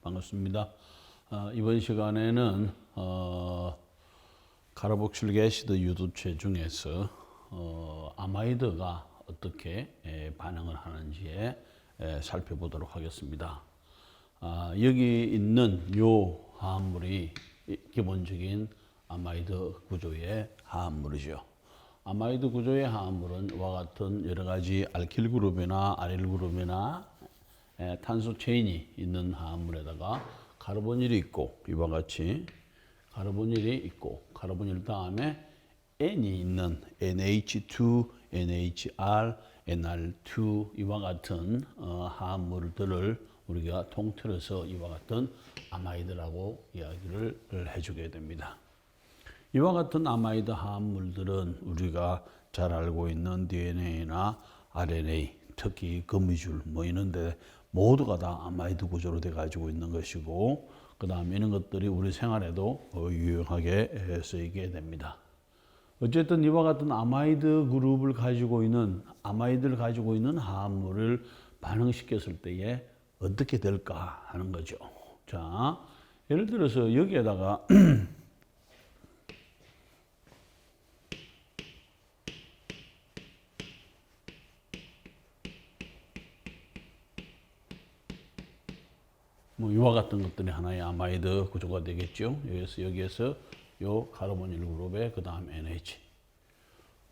반갑습니다. 이번 시간에는 카르복실릭 애시드 유두체 중에서 아마이드가 어떻게 반응을 하는지에 살펴보도록 하겠습니다. 여기 있는 요 화합물이 기본적인 아마이드 구조의 화합물이죠. 아마이드 구조의 화합물은 이와 같은 여러 가지 알킬 그룹이나 아릴 그룹이나 탄소 체인이 있는 화합물에다가 카르보닐이 있고, 이와 같이 카르보닐이 있고, 카르보닐 다음에 N이 있는 NH2, NHR, NR2 이와 같은 화합물들을 우리가 통틀어서 이와 같은 아마이드라고 이야기를 해주게 됩니다. 이와 같은 아마이드 화합물들은 우리가 잘 알고 있는 DNA나 RNA, 특히 거미줄 이런데 모두가 다 아마이드 구조로 돼 가지고 있는 것이고, 그 다음에 이런 것들이 우리 생활에도 유용하게 쓰이게 됩니다. 어쨌든 이와 같은 아마이드 그룹을 가지고 있는, 아마이드를 가지고 있는 화합물을 반응시켰을 때에 어떻게 될까 하는 거죠. 자, 예를 들어서 여기에다가 이와 같은 것들이 하나의 아마이드 구조가 되겠죠. 여기에서 요 카르보닐 그룹에 그 다음 NH.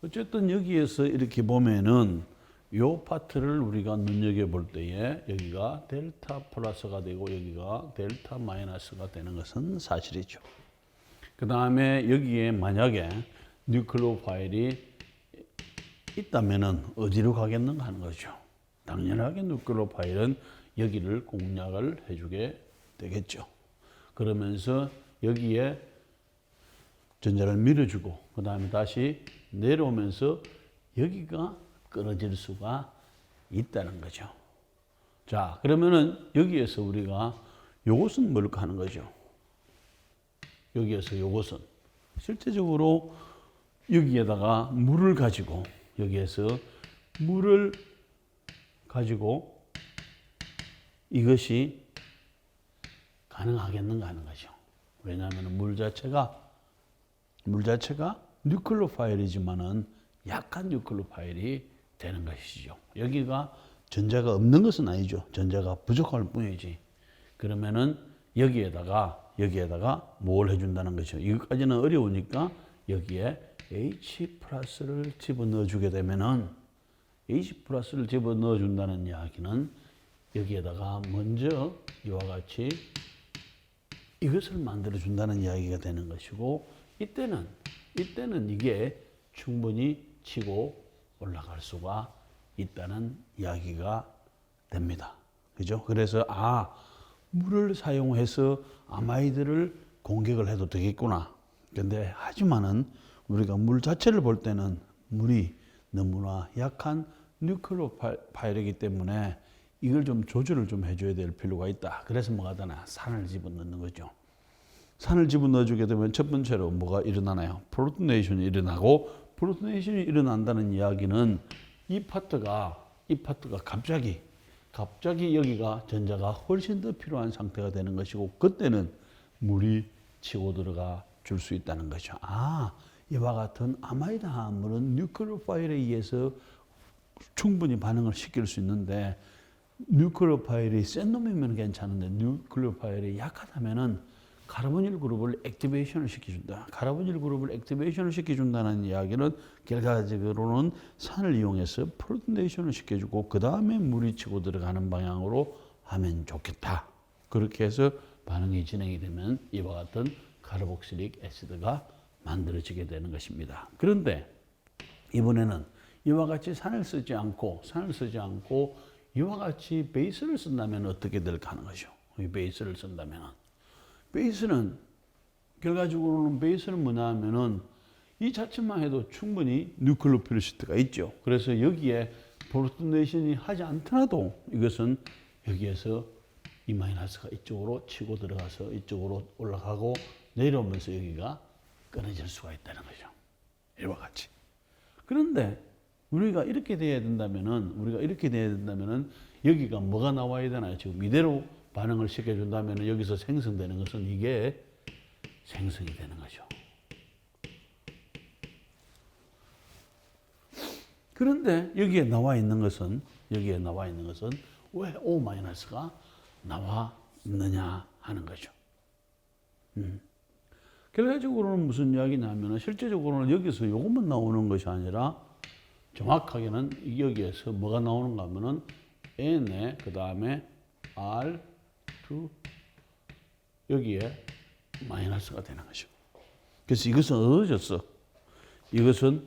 어쨌든 여기에서 이렇게 보면은 요 파트를 우리가 눈여겨볼 때에 여기가 델타 플러스가 되고 여기가 델타 마이너스가 되는 것은 사실이죠. 그 다음에 여기에 만약에 뉴클레오파일이 있다면은 어디로 가겠는가 하는 거죠. 당연하게 뉴클레오파일은 여기를 공략을 해주게 되겠죠. 그러면서 여기에 전자를 밀어주고 그 다음에 다시 내려오면서 여기가 끊어질 수가 있다는 거죠. 자, 그러면은 여기에서 우리가 요것은 뭘까 하는 거죠. 여기에서 요것은 실제적으로 여기에다가 물을 가지고 여기에서 물을 가지고 이것이 가능하겠는가 하는 거죠. 왜냐하면 물 자체가 뉴클레오파일이지만은 약한 뉴클레오파일이 되는 것이죠. 여기가 전자가 없는 것은 아니죠. 전자가 부족할 뿐이지. 그러면은 여기에다가 뭘 해준다는 거죠. 이것까지는 어려우니까 여기에 H 플러스를 집어넣어 주게 되면은 H 플러스를 집어넣어 준다는 이야기는 여기에다가 먼저 이와 같이 이것을 만들어 준다는 이야기가 되는 것이고, 이때는 이게 충분히 치고 올라갈 수가 있다는 이야기가 됩니다. 그죠? 그래서 물을 사용해서 아마이드를 공격을 해도 되겠구나. 근데 하지만은 우리가 물 자체를 볼 때는 물이 너무나 약한 뉴클레오파일이기 때문에 이걸 좀 조절을 좀 해줘야 될 필요가 있다. 그래서 뭐가 되나? 산을 집어넣는 거죠. 산을 집어넣어주게 되면 첫 번째로 뭐가 일어나나요? 프로토네이션이 일어나고, 프로토네이션이 일어난다는 이야기는 이 파트가 갑자기 여기가 전자가 훨씬 더 필요한 상태가 되는 것이고, 그때는 물이 치고 들어가 줄 수 있다는 거죠. 이와 같은 아마이드 화합물은 뉴클레오파일에 의해서 충분히 반응을 시킬 수 있는데, 뉴클레오파일이 센 놈이면 괜찮은데 뉴클레오파일이 약하다면은 카르보닐 그룹을 액티베이션을 시켜준다. 카르보닐 그룹을 액티베이션을 시켜준다는 이야기는 결과적으로는 산을 이용해서 프로토네이션을 시켜주고 그 다음에 물이 치고 들어가는 방향으로 하면 좋겠다. 그렇게 해서 반응이 진행이 되면 이와 같은 카르복실릭 애시드가 만들어지게 되는 것입니다. 그런데 이번에는 이와 같이 산을 쓰지 않고 이와 같이 베이스를 쓴다면 어떻게 될까 하는 거죠. 이 베이스를 쓴다면 베이스는 결과적으로는 베이스는 뭐냐 하면은 이 자체만 해도 충분히 뉴클레오피로시트가 있죠. 그래서 여기에 프로토네이션이 하지 않더라도 이것은 여기에서 이 마이너스가 이쪽으로 치고 들어가서 이쪽으로 올라가고 내려오면서 여기가 끊어질 수가 있다는 거죠. 이와 같이. 그런데 우리가 이렇게 돼야 된다면은 여기가 뭐가 나와야 되나요? 지금 이대로 반응을 시켜준다면 여기서 생성되는 것은 이게 생성이 되는 거죠. 그런데 여기에 나와 있는 것은 왜 O-가 나와 있느냐 하는 거죠. 결과적으로는 무슨 이야기냐면 실제적으로는 여기서 이것만 나오는 것이 아니라 정확하게는 여기에서 뭐가 나오는가 하면은 N에 그 다음에 R2 여기에 마이너스가 되는 거죠. 그래서 이것은 얻어졌어. 이것은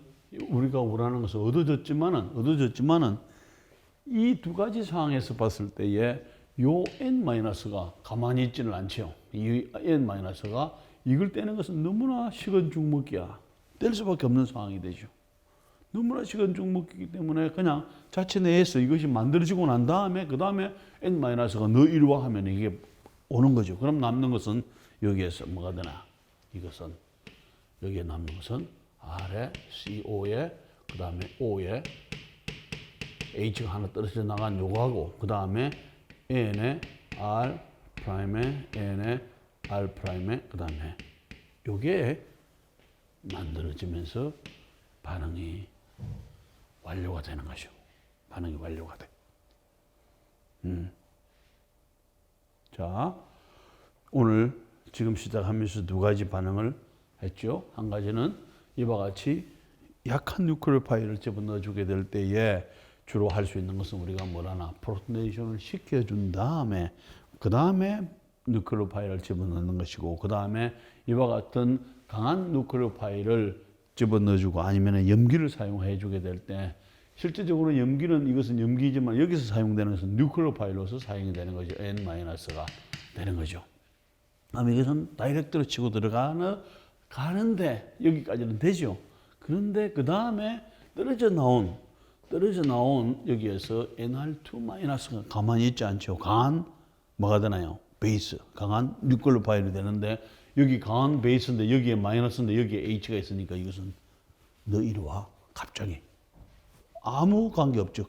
우리가 원하는 것은 얻어졌지만은 이 두 가지 상황에서 봤을 때에 요 N-가 가만히 있지는 않죠. 이 N-가 이걸 떼는 것은 너무나 시간 죽먹기야. 뗄 수밖에 없는 상황이 되죠. 너무나 시간 죽먹기이기 때문에 그냥 자체 내에서 이것이 만들어지고 난 다음에 그 다음에 N-가 너 이리 와 하면 이게 오는 거죠. 그럼 남는 것은 여기에서 뭐가 되나? 이것은 여기에 남는 것은 R에 CO에 그 다음에 O에 H가 하나 떨어져 나간 요거하고 그 다음에 N에 R 프라임에 N에 R 프라임에 그 다음에 요게 만들어지면서 반응이 완료가 되는 거죠. 반응이 완료가 돼. 자, 오늘 지금 시작하면서 두 가지 반응을 했죠. 한 가지는 이와 같이 약한 뉴클리오파일을 집어넣어주게 될 때에 주로 할 수 있는 것은 우리가 뭐라나 프로토네이션을 시켜준 다음에 그 다음에 뉴클리오파일을 집어넣는 것이고 그 다음에 이와 같은 강한 뉴클리오파일을 집어넣어주고 아니면 염기를 사용해 주게 될 때 실제적으로 염기는 이것은 염기지만 여기서 사용되는 것은 뉴클리오파일로서 사용이 되는 거죠. N-가 되는 거죠. 그다음에 이것은 다이렉트로 치고 가는데 여기까지는 되죠. 그런데 그 다음에 떨어져 나온 여기에서 NR2-가 가만히 있지 않죠. 강한 뭐가 되나요? 베이스, 강한 뉴클리오파일이 되는데 여기 강한 베이스인데 여기에 마이너스인데 여기에 H가 있으니까 이것은 너 이리 와. 갑자기. 아무 관계 없죠.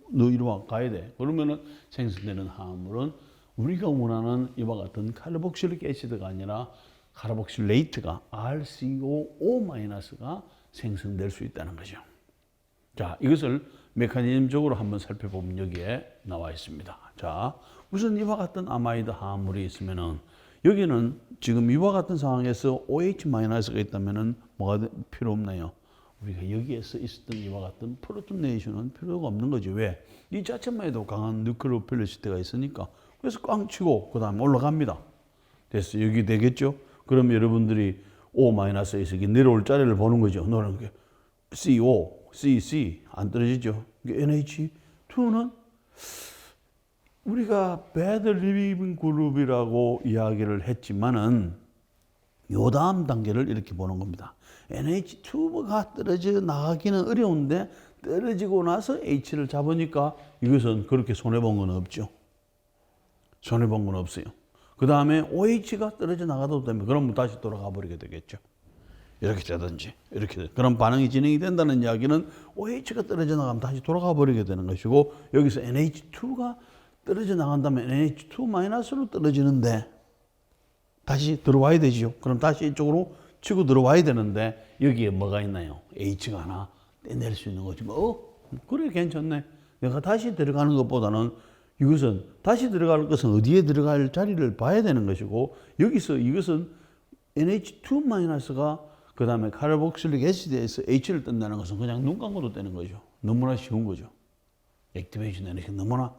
너 이리 와. 가야 돼. 그러면은 생성되는 화합물은 우리가 원하는 이와 같은 카르복실릭 애시드가 아니라 카르복실레이트가 RCOO-가 생성될 수 있다는 거죠. 자, 이것을 메커니즘적으로 한번 살펴보면 여기에 나와 있습니다. 자, 우선 이와 같은 아마이드 화합물이 있으면은 여기는 지금 이와 같은 상황에서 OH-가 있다면은 뭐가 필요 없나요? 우리가 여기에서 있었던 이와 같은 프로토네이션은 필요가 없는 거지. 왜? 이 자체만 해도 강한 뉴클리오필리시티가 있으니까. 그래서 꽝 치고 그 다음에 올라갑니다. 됐어. 여기 되겠죠? 그럼 여러분들이 O-에서 내려올 자리를 보는 거죠. 너는 CO, CC 안 떨어지죠. NH2는 우리가 bad living group이라고 이야기를 했지만은 요 다음 단계를 이렇게 보는 겁니다. NH2가 떨어져 나가기는 어려운데 떨어지고 나서 H를 잡으니까 이것은 그렇게 손해본 건 없죠. 손해본 건 없어요. 그 다음에 OH가 떨어져 나가도 되면 그럼 다시 돌아가 버리게 되겠죠. 이렇게 되든지 이렇게 그런 반응이 진행이 된다는 이야기는 OH가 떨어져 나가면 다시 돌아가 버리게 되는 것이고 여기서 NH2가 떨어져 나간다면 NH2-로 떨어지는데 다시 들어와야 되죠. 그럼 다시 이쪽으로 치고 들어와야 되는데 여기에 뭐가 있나요? H가 하나 떼낼 수 있는 거지. 그래 괜찮네. 내가 다시 들어가는 것보다는 이것은 다시 들어갈 것은 어디에 들어갈 자리를 봐야 되는 것이고 여기서 이것은 NH2-가 그 다음에 카르복실릭 애시드에서 H를 뜬다는 것은 그냥 눈 감고도 떼는 거죠. 너무나 쉬운 거죠. 액티베이션 에너지가 너무나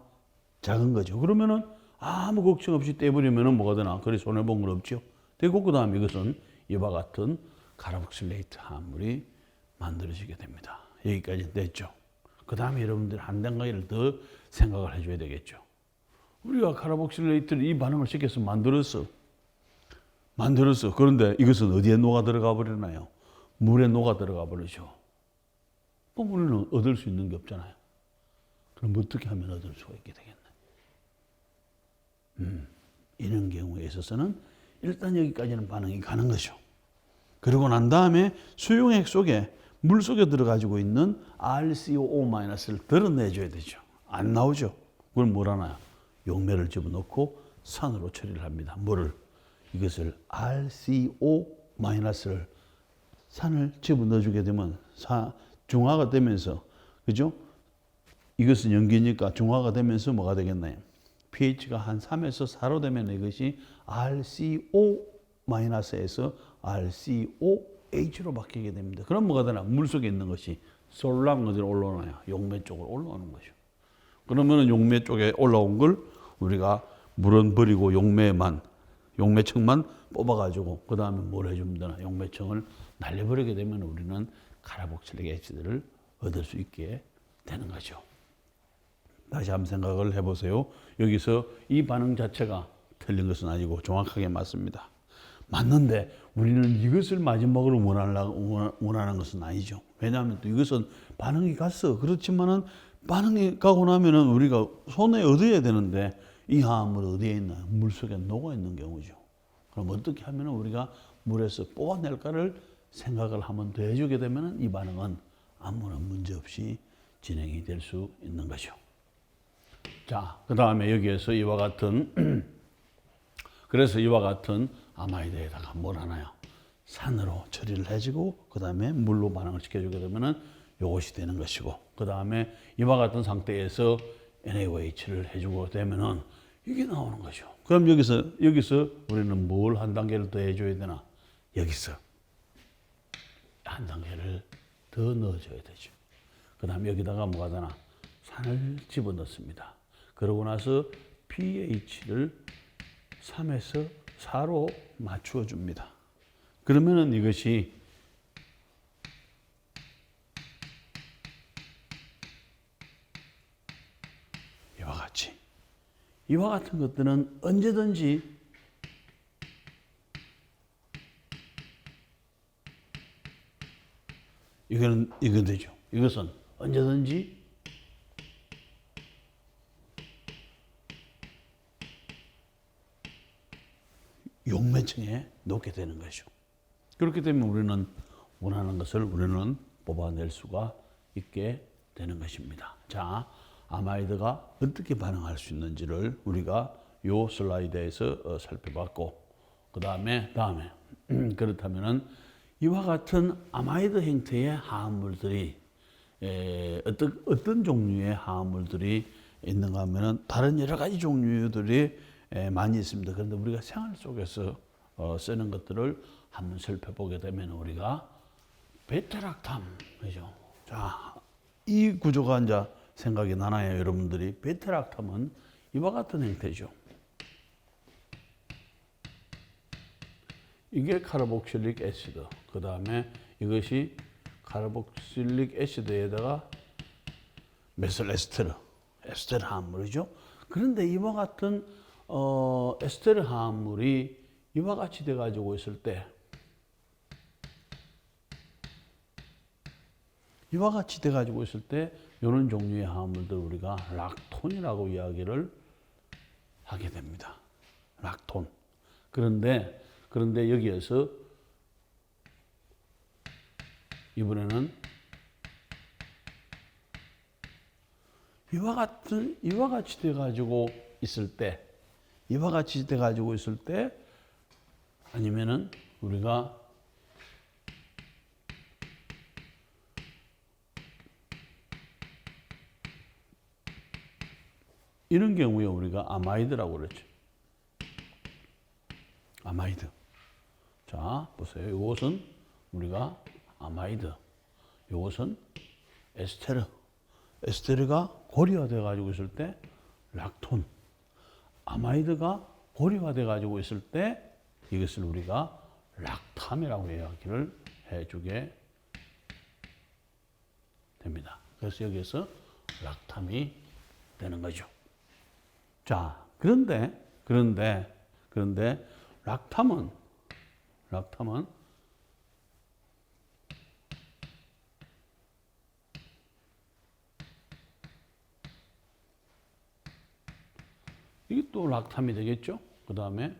작은 거죠. 그러면은 아무 걱정 없이 떼버리면은 뭐가 되나? 그래 손해본 건 없죠. 되고 그 다음에 이것은 이와 같은 카르복실레이트 화합물이 만들어지게 됩니다. 여기까지 됐죠. 그 다음에 여러분들 한 단계를 더 생각을 해줘야 되겠죠. 우리가 카르복실레이트를 이 반응을 시켜서 만들었어. 그런데 이것은 어디에 녹아 들어가 버리나요? 물에 녹아 들어가 버리죠. 물은 얻을 수 있는 게 없잖아요. 그럼 어떻게 하면 얻을 수가 있게 되겠나? 이런 경우에 있어서는 일단 여기까지는 반응이 가는 거죠. 그리고 난 다음에 수용액 속에 물 속에 들어가지고 있는 RCOO-를 드러내줘야 되죠. 안 나오죠. 그걸 뭘 하나요? 용매를 집어넣고 산으로 처리를 합니다. 뭐를? 이것을 RCO-를 산을 집어넣어주게 되면 중화가 되면서, 그죠? 이것은 염기니까 중화가 되면서 뭐가 되겠나요? pH가 한 3에서 4로 되면 이것이 RCO-에서 RCOH로 바뀌게 됩니다. 그럼 뭐가 되나? 물속에 있는 것이 솔랑 어디로 올라오나요? 용매 쪽으로 올라오는 거죠. 그러면 용매 쪽에 올라온 걸 우리가 물은 버리고 용매청만 뽑아가지고 그 다음에 뭘 해주면 되나? 용매청을 날려버리게 되면 우리는 카르복실릭 애시드를 얻을 수 있게 되는 거죠. 다시 한번 생각을 해보세요. 여기서 이 반응 자체가 틀린 것은 아니고 정확하게 맞습니다. 맞는데 우리는 이것을 마지막으로 원하는 것은 아니죠. 왜냐하면 또 이것은 반응이 갔어. 그렇지만은 반응이 가고 나면은 우리가 손에 얻어야 되는데 이 화합물이 어디에 있나요? 물 속에 녹아 있는 경우죠. 그럼 어떻게 하면 우리가 물에서 뽑아낼까를 생각을 한번 더 해주게 되면 이 반응은 아무런 문제 없이 진행이 될 수 있는 거죠. 자, 그 다음에 여기에서 이와 같은 그래서 이와 같은 아마이드에다가 뭘 하나요? 산으로 처리를 해주고 그 다음에 물로 반응을 시켜주게 되면은 이것이 되는 것이고 그 다음에 이와 같은 상태에서 NaOH를 해주고 되면은 이게 나오는 거죠. 그럼 여기서 우리는 뭘 한 단계를 더 해줘야 되나? 여기서 한 단계를 더 넣어줘야 되죠. 그 다음에 여기다가 뭐가 되나? 산을 집어넣습니다. 그러고 나서 pH를 3에서 4로 맞추어 줍니다. 그러면은 이것이 이와 같은 것들은 언제든지 이건 되죠. 이것은 언제든지 용매층에 놓게 되는 거죠. 그렇게 되면 우리는 원하는 것을 우리는 뽑아낼 수가 있게 되는 것입니다. 자, 아마이드가 어떻게 반응할 수 있는지를 우리가 이 슬라이드에서 살펴봤고, 그 다음에 그렇다면은 이와 같은 아마이드 형태의 화합물들이 어떤 종류의 화합물들이 있는가 하면은 다른 여러 가지 종류들이 많이 있습니다. 그런데 우리가 생활 속에서 쓰는 것들을 한번 살펴보게 되면 우리가 베타락탐, 그죠? 자, 이 구조가 이제 생각이 나나요, 여러분들이? 베타락탐은 이와 같은 형태죠. 이게 카르복실릭 애시드. 그 다음에 이것이 카르복실릭 애시드에다가 메실 에스테르 화합물이죠. 그런데 이와 같은 에스테르 화합물이 이와 같이 돼 가지고 있을 때 이런 종류의 화합물들 우리가 락톤이라고 이야기를 하게 됩니다. 락톤. 그런데 여기에서 이번에는 이와 같이 돼 가지고 있을 때 아니면은 우리가 이런 경우에 우리가 아마이드라고 그랬죠. 아마이드. 자, 보세요. 이것은 우리가 아마이드. 이것은 에스테르. 에스테르가 고리화돼 가지고 있을 때 락톤. 아마이드가 고리화돼 가지고 있을 때 이것을 우리가 락탐이라고 이야기를 해주게 됩니다. 그래서 여기에서 락탐이 되는 거죠. 자, 그런데 락탐은 이게 또 락탐이 되겠죠? 그 다음에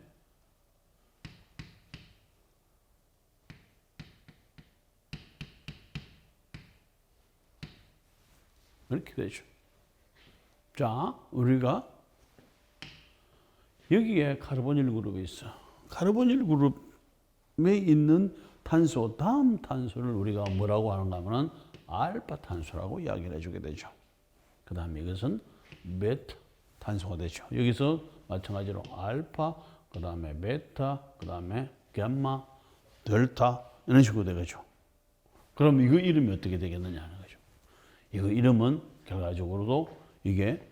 이렇게 되죠. 자, 우리가 여기에 카르보닐 그룹이 있어. 카르보닐 그룹에 있는 탄소, 다음 탄소를 우리가 뭐라고 하는가 하면 알파 탄소라고 이야기를 해주게 되죠. 그 다음에 이것은 베타 탄소가 되죠. 여기서 마찬가지로 알파, 그 다음에 베타, 그 다음에 감마, 델타 이런 식으로 되겠죠. 그럼 이거 이름이 어떻게 되겠느냐 하는 거죠. 이거 이름은 결과적으로도 이게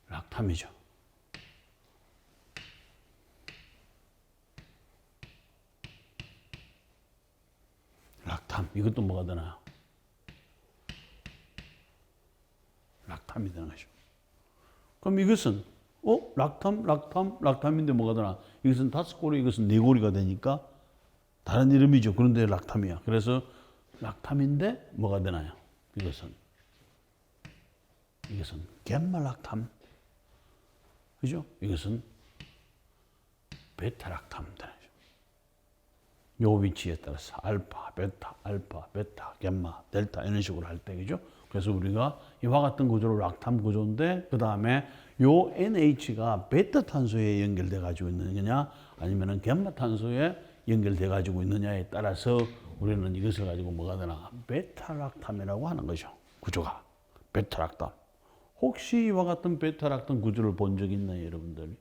락탐이죠. 락탐. 이것도 뭐가 되나요? 락탐이 되는 거죠. 그럼 이것은 락탐인데 뭐가 되나? 이것은 5고리, 이것은 4고리가 되니까 다른 이름이죠. 그런데 락탐이야. 그래서 락탐인데 뭐가 되나요? 이것은 갬마 락탐. 그죠? 이것은 베타 락탐 되는 거죠. 요 위치에 따라서 알파, 베타, 감마, 델타 이런 식으로 할 때, 그죠? 그래서 우리가 이와 같은 구조로 락탐 구조인데, 그 다음에 요 NH가 베타 탄소에 연결돼 가지고 있는 거냐, 아니면은 감마 탄소에 연결돼 가지고 있느냐에 따라서 우리는 이것을 가지고 뭐가 되나? 베타 락탐이라고 하는 거죠. 구조가. 베타 락탐. 혹시 이와 같은 베타 락탐 구조를 본 적 있나요, 여러분들이?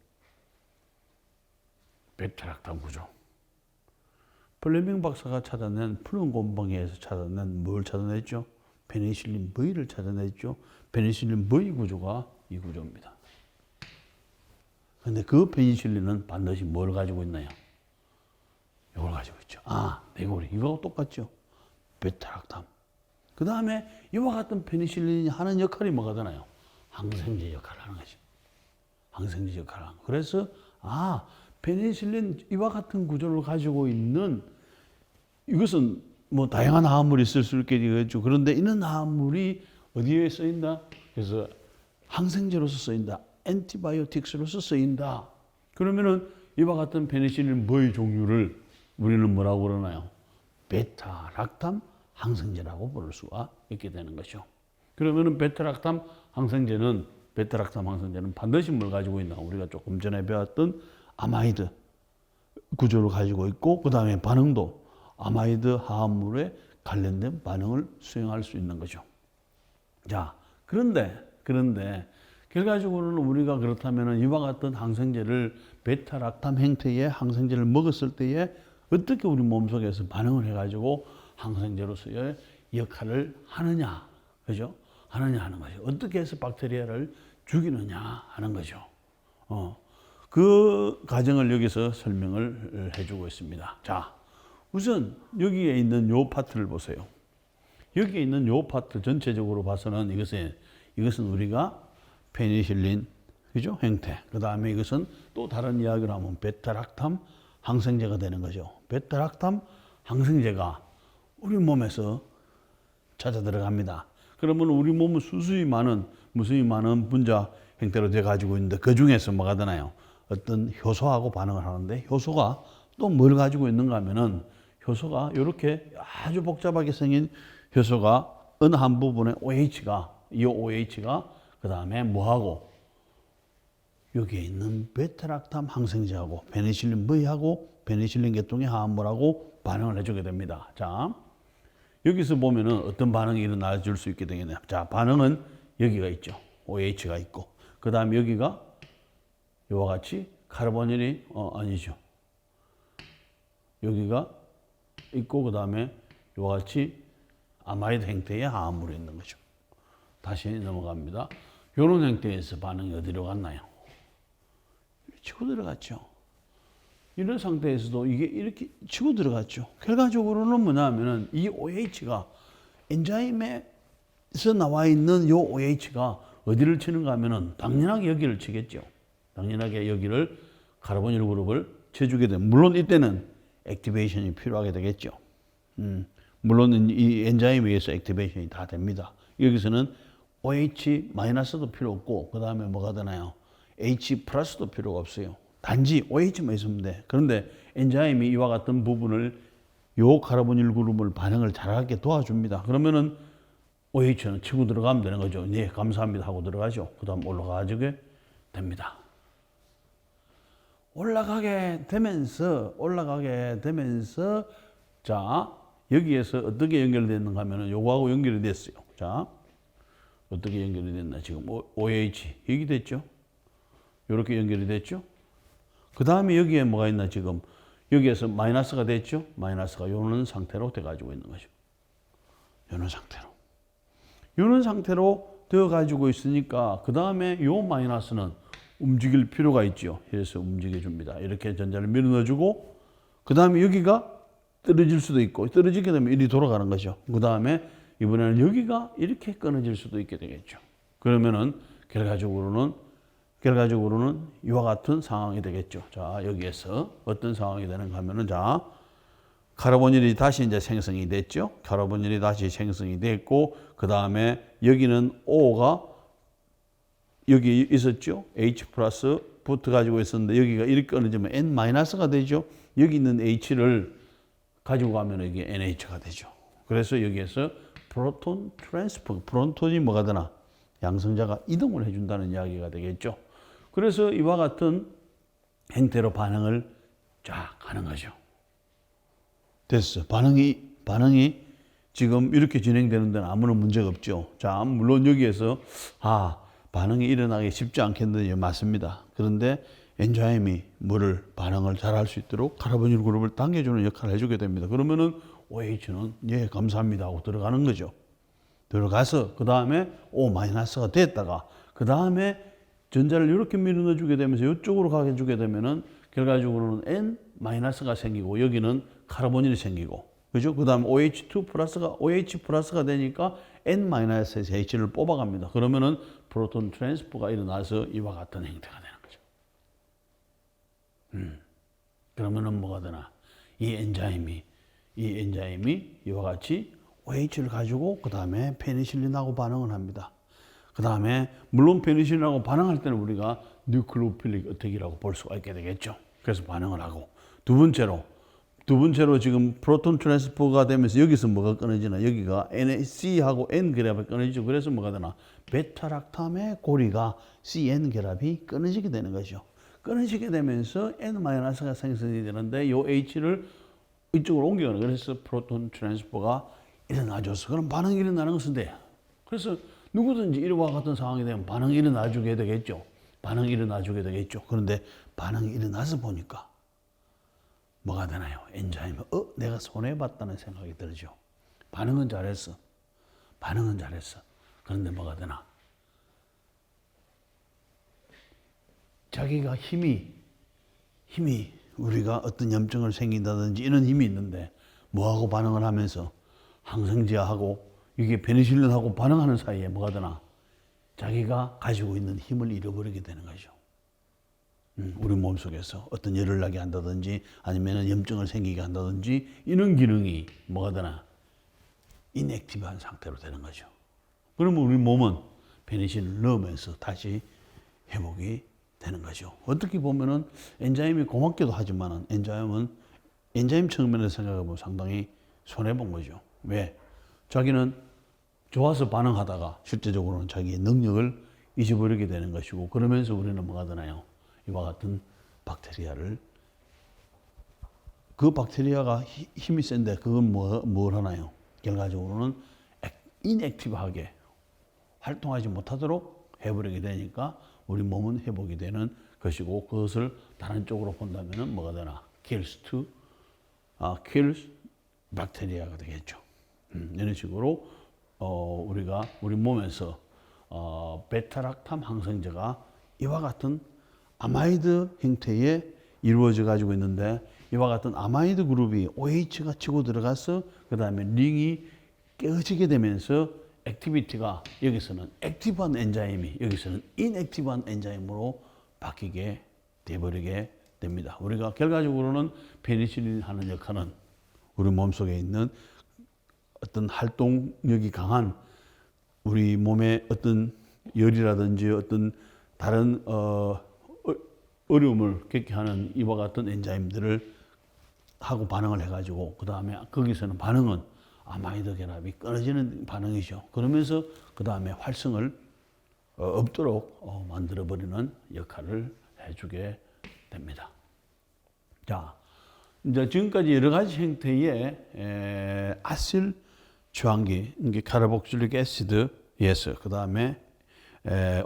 베타 락탐 구조. 플레밍 박사가 찾아낸 푸른 곰팡이에서 찾아낸 뭘 찾아냈죠? 페니실린 V를 찾아냈죠. 페니실린 V 구조가 이 구조입니다. 그런데 그 페니실린은 반드시 뭘 가지고 있나요? 이걸 가지고 있죠. 네고리. 이거하고 똑같죠. 베타락탐. 그 다음에 이와 같은 페니실린이 하는 역할이 뭐가 되나요? 항생제 역할을 하는 거죠. 항생제 역할을 하는 거. 그래서 페니실린 이와 같은 구조를 가지고 있는 이것은 뭐 다양한 화합물이 있을 수 있게 되겠죠. 그런데 이런 화합물이 어디에 쓰인다? 그래서 항생제로서 쓰인다. 엔티바이오틱스로서 쓰인다. 그러면은 이와 같은 페니실린 뭐의 종류를 우리는 뭐라고 그러나요? 베타락탐 항생제라고 부를 수가 있게 되는 것이죠. 그러면은 베타락탐 항생제는 반드시 뭘 가지고 있나? 우리가 조금 전에 배웠던 아마이드 구조를 가지고 있고, 그 다음에 반응도 아마이드 화합물에 관련된 반응을 수행할 수 있는 거죠. 자, 그런데 결과적으로는 우리가 그렇다면 이와 같은 항생제를 베타락탐 형태의 항생제를 먹었을 때에 어떻게 우리 몸속에서 반응을 해가지고 항생제로서의 역할을 하느냐, 그죠? 하느냐 하는 거죠. 어떻게 해서 박테리아를 죽이느냐 하는 거죠. 그 과정을 여기서 설명을 해주고 있습니다. 자, 우선 여기에 있는 요 파트를 보세요. 여기에 있는 요 파트 전체적으로 봐서는 이것은 우리가 페니실린, 그죠? 형태. 그 다음에 이것은 또 다른 이야기로 하면 베타락탐 항생제가 되는 거죠. 베타락탐 항생제가 우리 몸에서 찾아 들어갑니다. 그러면 우리 몸은 무수히 많은 분자 형태로 돼 가지고 있는데, 그 중에서 뭐가 되나요? 어떤 효소하고 반응을 하는데, 효소가 또 뭘 가지고 있는가 하면은, 효소가 이렇게 아주 복잡하게 생긴 효소가 어느 한 부분에 이 OH가 그 다음에 뭐하고 여기에 있는 베타락탐 항생제하고 페니실린 V하고 페니실린 계통의 화합물하고 반응을 해주게 됩니다. 자, 여기서 보면은 어떤 반응이 일어나 줄 수 있게 되겠네요. 자, 반응은 여기가 있죠. OH가 있고, 그 다음에 여기가 이와 같이 카르보닐이 아니죠. 여기가 있고, 그 다음에 이와 같이 아마이드 형태의 화합물이 있는 거죠. 다시 넘어갑니다. 이런 형태에서 반응이 어디로 갔나요? 치고 들어갔죠. 이런 상태에서도 이게 이렇게 치고 들어갔죠. 결과적으로는 뭐냐면은 이 OH가 엔자임에서 나와 있는 이 OH가 어디를 치는가 하면은 당연하게 여기를 치겠죠. 당연하게 여기를 카르보닐 그룹을 쳐주게 됩니다. 물론 이때는 액티베이션이 필요하게 되겠죠. 물론 이 엔자임에 의해서 액티베이션이 다 됩니다. 여기서는 OH-도 필요 없고, 그 다음에 뭐가 되나요? H+도 필요가 없어요. 단지 OH만 있으면 돼. 그런데 엔자임이 이와 같은 부분을 요 카르보닐 그룹을 반응을 잘하게 도와줍니다. 그러면은 OH는 치고 들어가면 되는 거죠. 네, 감사합니다 하고 들어가죠. 그 다음 올라가지게 됩니다. 올라가게 되면서 자, 여기에서 어떻게 연결됐는가 하면은 요거하고 연결이 됐어요. 자, 어떻게 연결이 됐나? 지금 OH 여기 됐죠? 이렇게 연결이 됐죠? 그 다음에 여기에 뭐가 있나? 지금 여기에서 마이너스가 됐죠? 마이너스가 요런 상태로 돼 가지고 있는 거죠. 요런 상태로 되어 가지고 있으니까 그 다음에 요 마이너스는 움직일 필요가 있죠. 그래서 움직여 줍니다. 이렇게 전자를 밀어 넣어 주고 그 다음에 여기가 떨어질 수도 있고 떨어지게 되면 이리 돌아가는 거죠. 그 다음에 이번에는 여기가 이렇게 끊어질 수도 있게 되겠죠. 그러면은 결과적으로는 이와 같은 상황이 되겠죠. 자, 여기에서 어떤 상황이 되는가 하면은 자, 카르보닐이 다시 이제 생성이 됐죠. 카르보닐이 다시 생성이 됐고 그 다음에 여기는 O가 여기 있었죠. H 플러스 붙어 가지고 있었는데 여기가 이렇게 끊어지면 N 마이너스가 되죠. 여기 있는 H를 가지고 가면 이게 NH가 되죠. 그래서 여기에서 프로톤 트랜스퍼, 프로톤이 뭐가 되나? 양성자가 이동을 해준다는 이야기가 되겠죠. 그래서 이와 같은 형태로 반응을 쫙 하는 거죠. 됐어. 반응이 지금 이렇게 진행되는 데는 아무런 문제가 없죠. 자, 물론 여기에서 반응이 일어나기 쉽지 않겠는데 맞습니다. 그런데 엔자임이 뭐를 반응을 잘할 수 있도록 카르보닐 그룹을 당겨주는 역할을 해주게 됩니다. 그러면은 OH는 예 감사합니다 하고 들어가는 거죠. 들어가서 그 다음에 O-가 됐다가 그 다음에 전자를 이렇게 밀어 넣어주게 되면서 이쪽으로 가게 주게 되면은 결과적으로는 N-가 생기고 여기는 카르보닐이 생기고 그죠? 그 다음 OH 플러스가 되니까 N-에서 H를 뽑아갑니다. 그러면은 프로톤 트랜스퍼가 일어나서 이와 같은 형태가 되는 거죠. 그러면은 뭐가 되나? 이 엔자임이 이와 같이 OH를 가지고 그 다음에 페니실린하고 반응을 합니다. 그 다음에 물론 페니실린하고 반응할 때는 우리가 뉴클리오필릭 어택이라고 볼 수가 있게 되겠죠. 그래서 반응을 하고 두 번째로 지금 프로톤 트랜스퍼가 되면서 여기서 뭐가 끊어지나? 여기가 NC하고 N 결합이 끊어지죠. 그래서 뭐가 되나? 베타락탐의 고리가 CN 결합이 끊어지게 되는 거죠. 끊어지게 되면서 N-가 생성이 되는데 이 H를 이쪽으로 옮겨가는 거예요. 그래서 프로톤 트랜스퍼가 일어나줘서 그럼 반응이 일어나는 것은 돼. 그래서 누구든지 이와 같은 상황이 되면 반응이 일어나주게 되겠죠. 그런데 반응이 일어나서 보니까 뭐가 되나요? 엔자임이 내가 손해봤다는 생각이 들죠. 반응은 잘했어. 그런데 뭐가 되나? 자기가 힘이 우리가 어떤 염증을 생긴다든지 이런 힘이 있는데 뭐하고 반응을 하면서 항생제하고 이게 페니실린하고 반응하는 사이에 뭐가 되나? 자기가 가지고 있는 힘을 잃어버리게 되는 거죠. 우리 몸속에서 어떤 열을 나게 한다든지 아니면 염증을 생기게 한다든지 이런 기능이 뭐가 되나? 인액티브한 상태로 되는 거죠. 그러면 우리 몸은 페니실린을 넣으면서 다시 회복이 되는 거죠. 어떻게 보면은 엔자임이 고맙기도 하지만 엔자임 측면에서 생각해보면 상당히 손해본 거죠. 왜? 자기는 좋아서 반응하다가 실제적으로는 자기의 능력을 잊어버리게 되는 것이고 그러면서 우리는 뭐가 되나요? 이와 같은 박테리아를 그 박테리아가 힘이 센데 그건 뭘 하나요? 결과적으로는 인액티브하게 활동하지 못하도록 해버리게 되니까 우리 몸은 회복이 되는 것이고 그것을 다른 쪽으로 본다면 뭐가 되나? kills 박테리아가 되겠죠. 이런 식으로 우리가 우리 몸에서 베타락탐 항생제가 이와 같은 아마이드 형태에 이루어져 가지고 있는데 이와 같은 아마이드 그룹이 OH가 치고 들어가서 그 다음에 링이 깨어지게 되면서 액티비티가 여기서는 액티브한 엔자임이 여기서는 인액티브한 엔자임으로 바뀌게 돼버리게 됩니다. 우리가 결과적으로는 페니실린이 하는 역할은 우리 몸속에 있는 어떤 활동력이 강한 우리 몸의 어떤 열이라든지 어떤 다른 어려움을 겪게 하는 이와 같은 엔자임들을 하고 반응을 해가지고 그 다음에 거기서는 반응은 아마이드 결합이 끊어지는 반응이죠. 그러면서 그 다음에 활성을 없도록 만들어버리는 역할을 해주게 됩니다. 자, 이제 지금까지 여러 가지 형태의 아실 주황기, 이게 카르복실릭 애시드, 예스. 그 다음에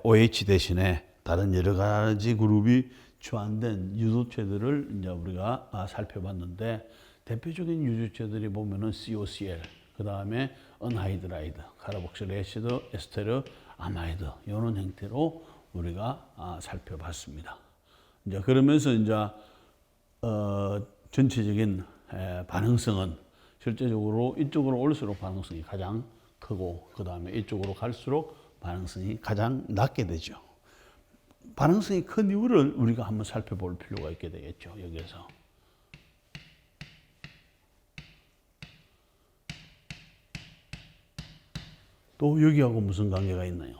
OH 대신에 다른 여러 가지 그룹이 주안된 유조체들을 이제 우리가 살펴봤는데, 대표적인 유조체들이 보면은 COCl, 그 다음에 언하이드라이드, 카르복실릭 애시드, 에스테르, 아마이드, 이런 형태로 우리가 살펴봤습니다. 이제 그러면서 이제 전체적인 반응성은 실제적으로 이쪽으로 올수록 반응성이 가장 크고, 그 다음에 이쪽으로 갈수록 반응성이 가장 낮게 되죠. 반응성이 큰 이유를 우리가 한번 살펴볼 필요가 있게 되겠죠. 여기에서. 또 여기하고 무슨 관계가 있나요?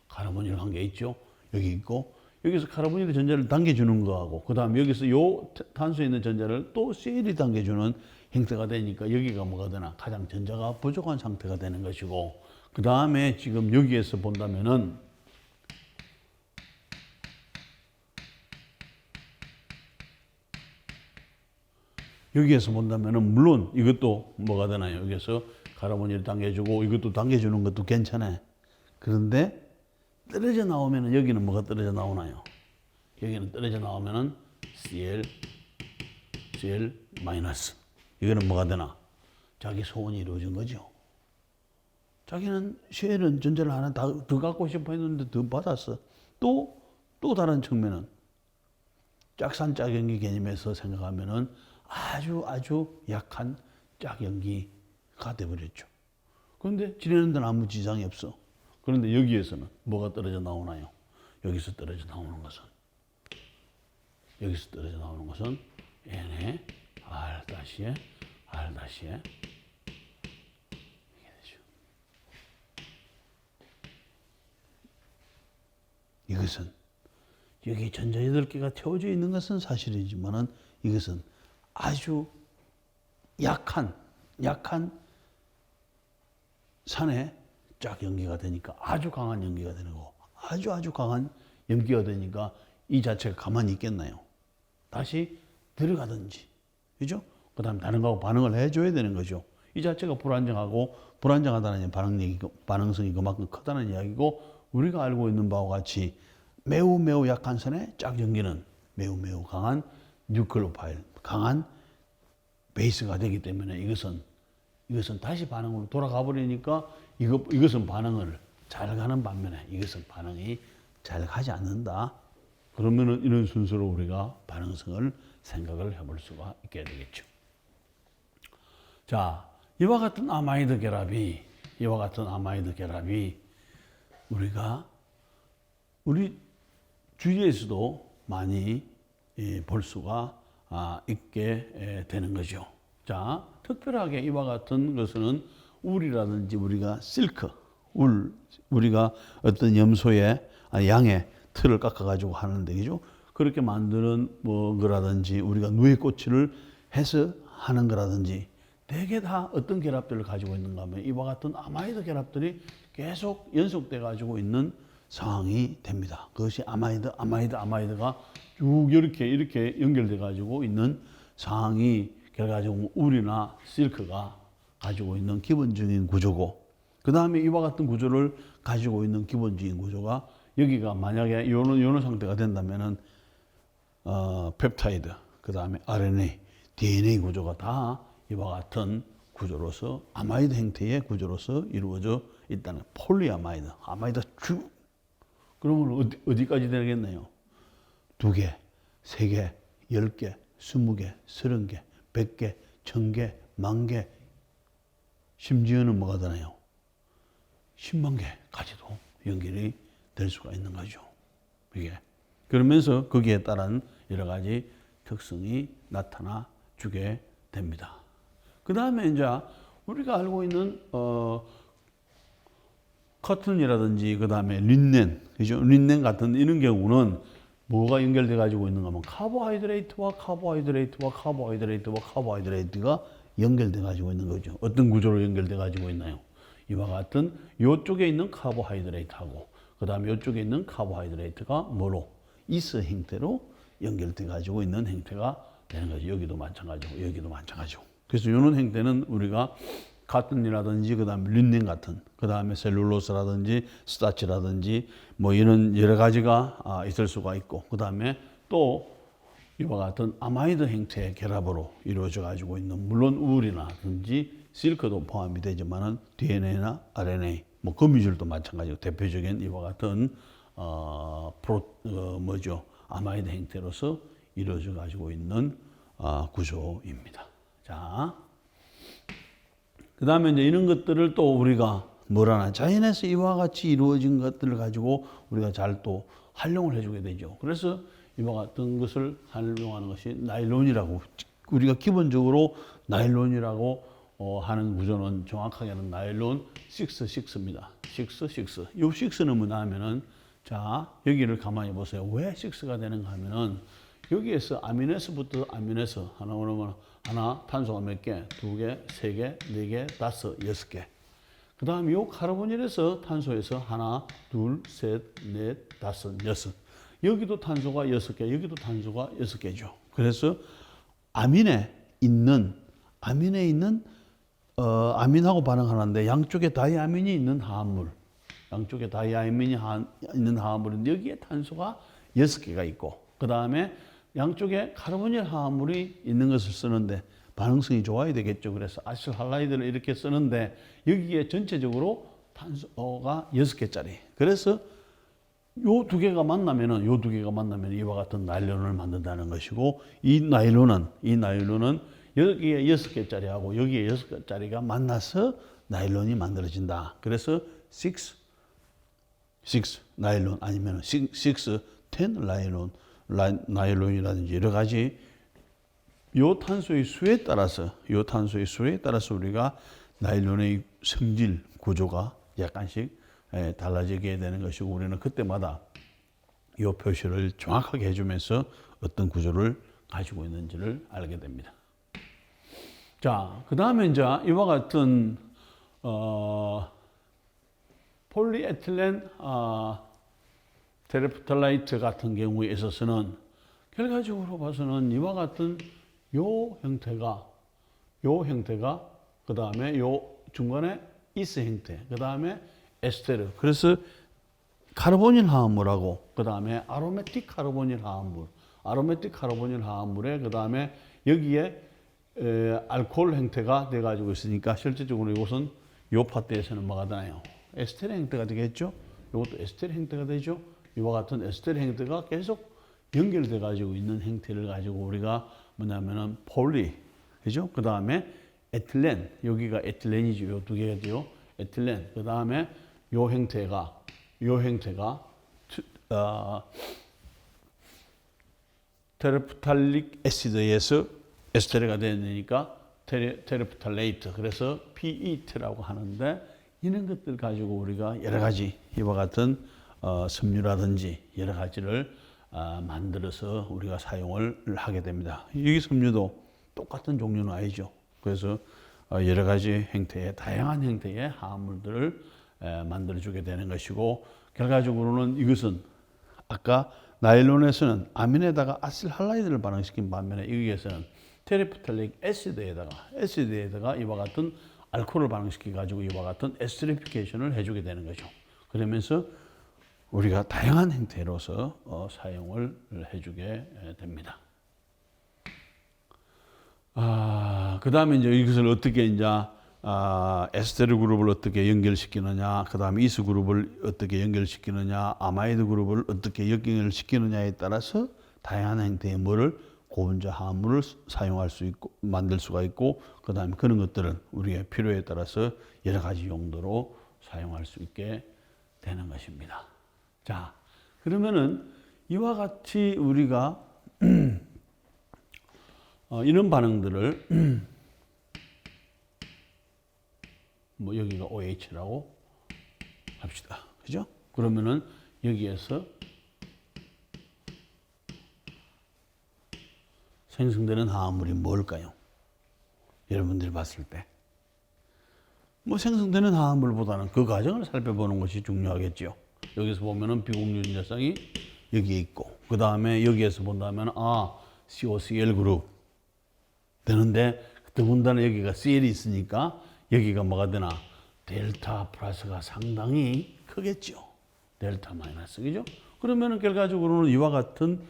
카르보닐 관계 있죠. 여기 있고, 여기서 카르보닐 전자를 당겨주는 거하고, 그 다음에 여기서 요 탄소에 있는 전자를 또 셀이 당겨주는 형태가 되니까 여기가 뭐가 되나? 가장 전자가 부족한 상태가 되는 것이고, 그 다음에 지금 여기에서 본다면은 물론 이것도 뭐가 되나요? 여기서 카르보닐 당겨주고 이것도 당겨주는 것도 괜찮아요. 그런데 떨어져 나오면은 여기는 뭐가 떨어져 나오나요? 여기는 떨어져 나오면은 Cl 마이너스. 이거는 뭐가 되나? 자기 소원이 이루어진 거죠. 자기는 쉘은 전자를 하나 더 갖고 싶어 했는데 더 받았어. 또 다른 측면은 짝산짝연기 개념에서 생각하면은 아주 약한 짝연기가 돼버렸죠. 그런데 지내는 데는 아무 지장이 없어. 그런데 여기에서는 뭐가 떨어져 나오나요? 여기서 떨어져 나오는 것은 N에 R-에 이게 되죠. 이것은 여기 전자 8개가 태워져 있는 것은 사실이지만은 이것은 아주 약한 산에 쫙 연기가 되니까 아주 강한 연기가 되는 거고, 아주 강한 연기가 되니까 이 자체가 가만히 있겠나요? 다시 들어가든지, 그죠? 그 다음에 다른 거하고 반응을 해줘야 되는 거죠. 이 자체가 불안정하다는 반응성이 그만큼 크다는 이야기고, 우리가 알고 있는 바와 같이 매우 약한 산에 쫙 연기는 매우 강한 뉴클로파일, 강한 베이스가 되기 때문에 이것은 다시 반응으로 돌아가 버리니까 이것은 반응을 잘 가는 반면에 이것은 반응이 잘 가지 않는다. 그러면은 이런 순서로 우리가 반응성을 생각을 해볼 수가 있게 되겠죠. 자, 이와 같은 아마이드 결합이 우리 주위에서도 많이 볼 수가 있게 되는 거죠. 자, 특별하게 이와 같은 것은 울이라든지 우리가 실크, 우리가 어떤 염소의 양의 틀을 깎아가지고 하는데, 그죠? 그렇게 만드는 거라든지 우리가 누에꼬치를 해서 하는 거라든지 대개 다 어떤 결합들을 가지고 있는가 하면 이와 같은 아마이드 결합들이 계속 연속돼 가지고 있는 상황이 됩니다. 그것이 아마이드가 쭉 이렇게 연결돼 가지고 있는 상황이 결과적으로 울이나 실크가 가지고 있는 기본적인 구조고, 그 다음에 이와 같은 구조를 가지고 있는 기본적인 구조가 여기가 만약에 이런 상태가 된다면은 펩타이드, 그 다음에 RNA, DNA 구조가 다 이와 같은 구조로서 아마이드 형태의 구조로서 이루어져 있다는 폴리아마이드, 아마이드 쭉. 그러면 어디까지 되겠네요? 2개, 3개, 10개, 20개, 30개, 100개, 1000개, 10,000개, 심지어는 뭐가 되나요? 10만 개까지도 연결이 될 수가 있는 거죠. 이게. 그러면서 거기에 따른 여러 가지 특성이 나타나 주게 됩니다. 그 다음에 이제 우리가 알고 있는 커튼이라든지 그 다음에 린넨, 그죠? 린넨 같은 이런 경우는 뭐가 연결돼 가지고 있는가 하면 카보하이드레이트와 카보하이드레이트가 연결돼 가지고 있는 거죠. 어떤 구조로 연결돼 가지고 있나요? 이와 같은 이쪽에 있는 카보하이드레이트하고 그 다음에 이쪽에 있는 카보하이드레이트가 뭐로? 이스 형태로 연결돼 가지고 있는 형태가 되는 거죠. 여기도 마찬가지고 여기도 마찬가지고. 그래서 이런 행태는 우리가 카튼이라든지 그다음에 린넨 같은 그다음에 셀룰로스라든지 스타치라든지 뭐 이런 여러 가지가 있을 수가 있고 그다음에 또 이와 같은 아마이드 형태의 결합으로 이루어져 가지고 있는 물론 우울이라든지 실크도 포함이 되지만은 DNA나 RNA 뭐 거미줄도 마찬가지고 대표적인 이와 같은 아마이드 형태로서 이루어져 가지고 있는 구조입니다. 자, 그 다음에 이제 이런 것들을 또 우리가 뭐라나 자연에서 이와 같이 이루어진 것들을 가지고 우리가 잘 또 활용을 해주게 되죠. 그래서 이와 같은 것을 활용하는 것이 나일론이라고 우리가 기본적으로 나일론이라고 하는 구조는 정확하게는 나일론 6입니다. 6. 이 6는 뭐냐 하면은 자 여기를 가만히 보세요. 왜 6가 되는가 하면은 여기에서 아미노에서부터 아미노에서 하나 오르면 하나 탄소가 몇 개? 2개, 3개, 4개, 5, 6개. 그 다음에 요 카르보닐에서 탄소에서 하나, 둘, 셋, 넷, 다섯, 여섯. 여기도 탄소가 6개, 여기도 탄소가 6개죠. 그래서 아민에 있는 아민하고 반응하는데 양쪽에 다이아민이 있는 화합물. 양쪽에 다이아민이 있는 화합물인데 여기에 탄소가 6개가 있고 그 다음에 양쪽에 카르보닐 화합물이 있는 것을 쓰는데 반응성이 좋아야 되겠죠. 그래서 아실 할라이드를 이렇게 쓰는데 여기에 전체적으로 탄소가 6개짜리. 그래서 요 두 개가 만나면은 이와 같은 나일론을 만든다는 것이고 이 나일론은 여기에 6개짜리하고 여기에 6개짜리가 만나서 나일론이 만들어진다. 그래서 6 나일론 아니면 6, 10 나일론이라든지 여러 가지 요 탄소의 수에 따라서 우리가 나일론의 성질 구조가 약간씩 달라지게 되는 것이고 우리는 그때마다 이 표시를 정확하게 해주면서 어떤 구조를 가지고 있는지를 알게 됩니다. 자, 그 다음에 이제 이와 같은 폴리에틸렌 테레프탈라이트 같은 경우에 있어서는 결과적으로 봐서는 이와 같은 요 형태가 그 다음에 요 중간에 이스 형태, 그 다음에 에스테르. 그래서 카르보닐 화합물하고 그 다음에 아로매틱 카르보닐 화합물에 그 다음에 여기에 알코올 형태가 돼 가지고 있으니까 실질적으로 이것은 요 파트에서는 뭐가 되나요? 에스테르 형태가 되겠죠. 이것도 에스테르 형태가 되죠. 이와 같은 에스테르 형태가 계속 연결돼 가지고 있는 형태를 가지고 우리가 뭐냐면은 폴리, 그죠? 그 다음에 에틸렌, 여기가 에틸렌이죠. 요 두 개가 돼요. 에틸렌. 그 다음에 요 형태가 테레프탈릭 애시드에서 에스테르가 되니까 테레프탈레이트. 그래서 PET라고 하는데 이런 것들 가지고 우리가 여러 가지 이와 같은 섬유라든지 여러 가지를 만들어서 우리가 사용을 하게 됩니다. 여기 섬유도 똑같은 종류는 아니죠. 그래서 여러 가지 형태의 다양한 형태의 화합물들을 만들어주게 되는 것이고 결과적으로는 이것은 아까 나일론에서는 아민에다가 아실 할라이드를 반응시킨 반면에 여기에서는 테레프탈릭 애시드에다가 이와 같은 알코올을 반응시켜 가지고 이와 같은 에스테리피케이션을 해주게 되는 거죠. 그러면서 우리가 다양한 형태로서 사용을 해주게 됩니다. 그 다음에 이제 이것을 어떻게 이제 에스테르 그룹을 어떻게 연결시키느냐, 그 다음에 이스 그룹을 어떻게 연결시키느냐, 아마이드 그룹을 어떻게 연결시키느냐에 따라서 다양한 형태의 뭐를 고분자 화합물을 사용할 수 있고 만들 수가 있고, 그 다음에 그런 것들은 우리의 필요에 따라서 여러 가지 용도로 사용할 수 있게 되는 것입니다. 자, 그러면은 이와 같이 우리가 이런 반응들을 뭐 여기가 OH라고 합시다. 그죠? 그러면은 여기에서 생성되는 화합물이 뭘까요? 여러분들이 봤을 때. 뭐 생성되는 화합물보다는 그 과정을 살펴보는 것이 중요하겠죠. 여기서 보면은 비공유전자쌍이 여기에 있고, 그 다음에 여기에서 본다면 COCl 그룹, 되는데 더군다나 여기가 CL이 있으니까 여기가 뭐가 되나? 델타 플러스가 상당히 크겠죠. 델타 마이너스, 그죠? 그러면은 결과적으로는 이와 같은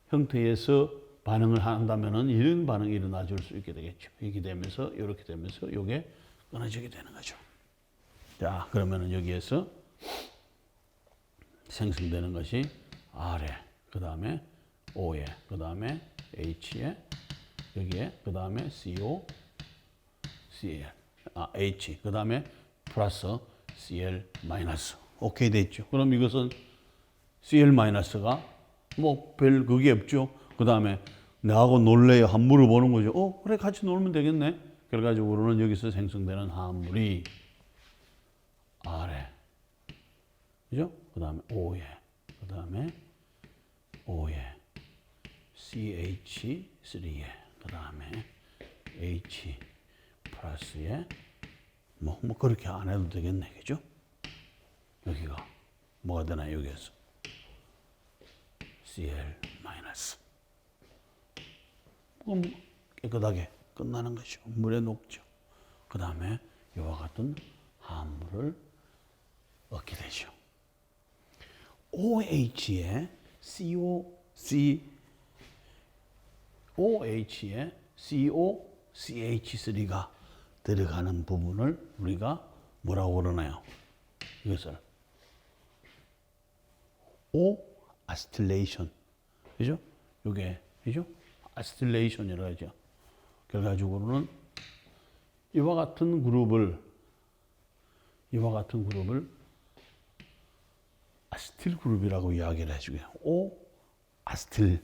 형태에서 반응을 한다면은 이런 반응이 일어나 줄 수 있게 되겠죠. 이렇게 되면서, 이렇게 되면서, 이게 끊어지게 되는 거죠. 자, 그러면은 여기에서 생성되는 것이 R에, 그 다음에 O에, 그 다음에 H에, 여기에, 그 다음에 CO, CL, H, 그 다음에 플러스 CL 마이너스. 오케이 됐죠. 그럼 이것은 CL 마이너스가 뭐 별 그게 없죠. 그 다음에 나하고 놀래요. 한 물어보는 거죠. 그래 같이 놀면 되겠네. 결과적으로는 여기서 생성되는 화합물이 R에, 그죠? 그 다음에 O에, 그 다음에 O에, CH3에, 그 다음에 H 플러스에 뭐 그렇게 안 해도 되겠네, 그죠? 여기가 뭐가 되나 여기에서 CL 마이너스. 그럼 깨끗하게 끝나는 것이죠. 물에 녹죠. 그 다음에 이와 같은 화합물을 얻게 되죠. OH에 OH에 COCH3가 들어가는 부분을 우리가 뭐라고 그러나요? 이것을 O 아스틸레이션, 그죠? 요게, 그죠? 아스틸레이션이라고 하죠. 결과적으로는 이와 같은 그룹을 아스틸 그룹이라고 이야기를 해주고요. O 아스틸.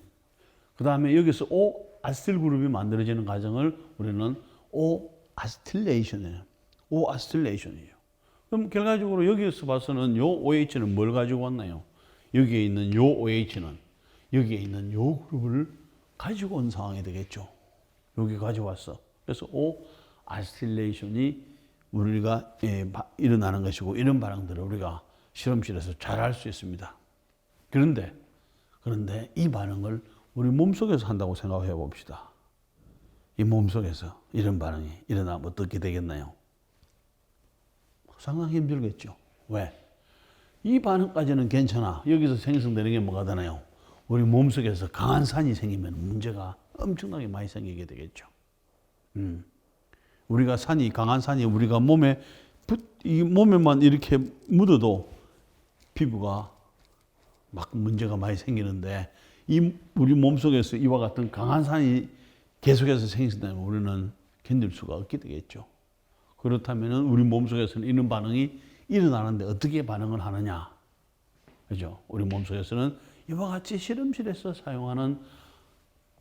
그 다음에 여기서 O 아스틸 그룹이 만들어지는 과정을 우리는 O 아스틸레이션이에요. O 아스틸레이션이에요. 그럼 결과적으로 여기서 봐서는 요 OH는 뭘 가지고 왔나요? 여기에 있는 요 OH는 여기에 있는 요 그룹을 가지고 온 상황이 되겠죠. 여기 가지고 왔어. 그래서 O 아스틸레이션이 우리가 일어나는 것이고, 이런 반응들을 우리가 실험실에서 잘 할 수 있습니다. 그런데 이 반응을 우리 몸속에서 한다고 생각해 봅시다. 이 몸속에서 이런 반응이 일어나면 어떻게 되겠나요? 상당히 힘들겠죠. 왜? 이 반응까지는 괜찮아. 여기서 생성되는 게 뭐가 되나요? 우리 몸속에서 강한 산이 생기면 문제가 엄청나게 많이 생기게 되겠죠. 우리가 강한 산이 우리가 몸에만 이렇게 묻어도 피부가 막 문제가 많이 생기는데, 우리 몸속에서 이와 같은 강한 산이 계속해서 생긴다면 우리는 견딜 수가 없게 되겠죠. 그렇다면 우리 몸속에서는 이런 반응이 일어나는데 어떻게 반응을 하느냐? 그죠? 우리 몸속에서는 이와 같이 실험실에서 사용하는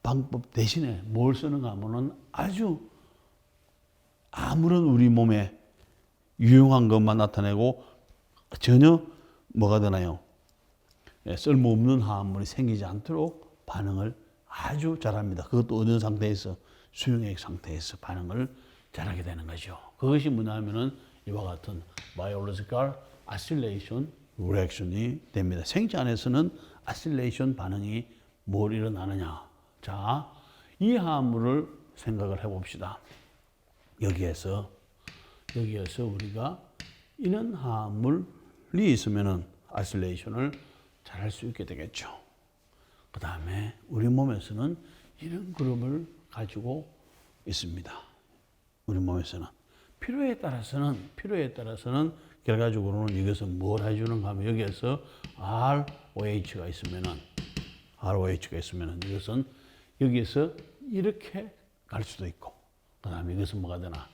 방법 대신에 뭘 쓰는가 하면은 아주 아무런 우리 몸에 유용한 것만 나타내고 전혀 뭐가 되나요? 쓸모없는 화합물이 생기지 않도록 반응을 아주 잘합니다. 그것도 어느 상태에서? 수용액 상태에서 반응을 잘하게 되는 거죠. 그것이 뭐냐면은 이와 같은 biological acylation reaction이 됩니다. 생체 안에서는 acylation 반응이 뭘 일어나느냐? 자, 이 화합물을 생각을 해봅시다. 여기에서 우리가 이런 화합물이 있으면은 acylation을 잘 할 수 있게 되겠죠. 그 다음에 우리 몸에서는 이런 그룹을 가지고 있습니다. 우리 몸에서는 필요에 따라서는 결과적으로는 이것은 뭘 해주는가 하면 여기에서 ROH가 있으면은 이것은 여기에서 이렇게 갈 수도 있고, 그 다음에 이것은 뭐가 되나?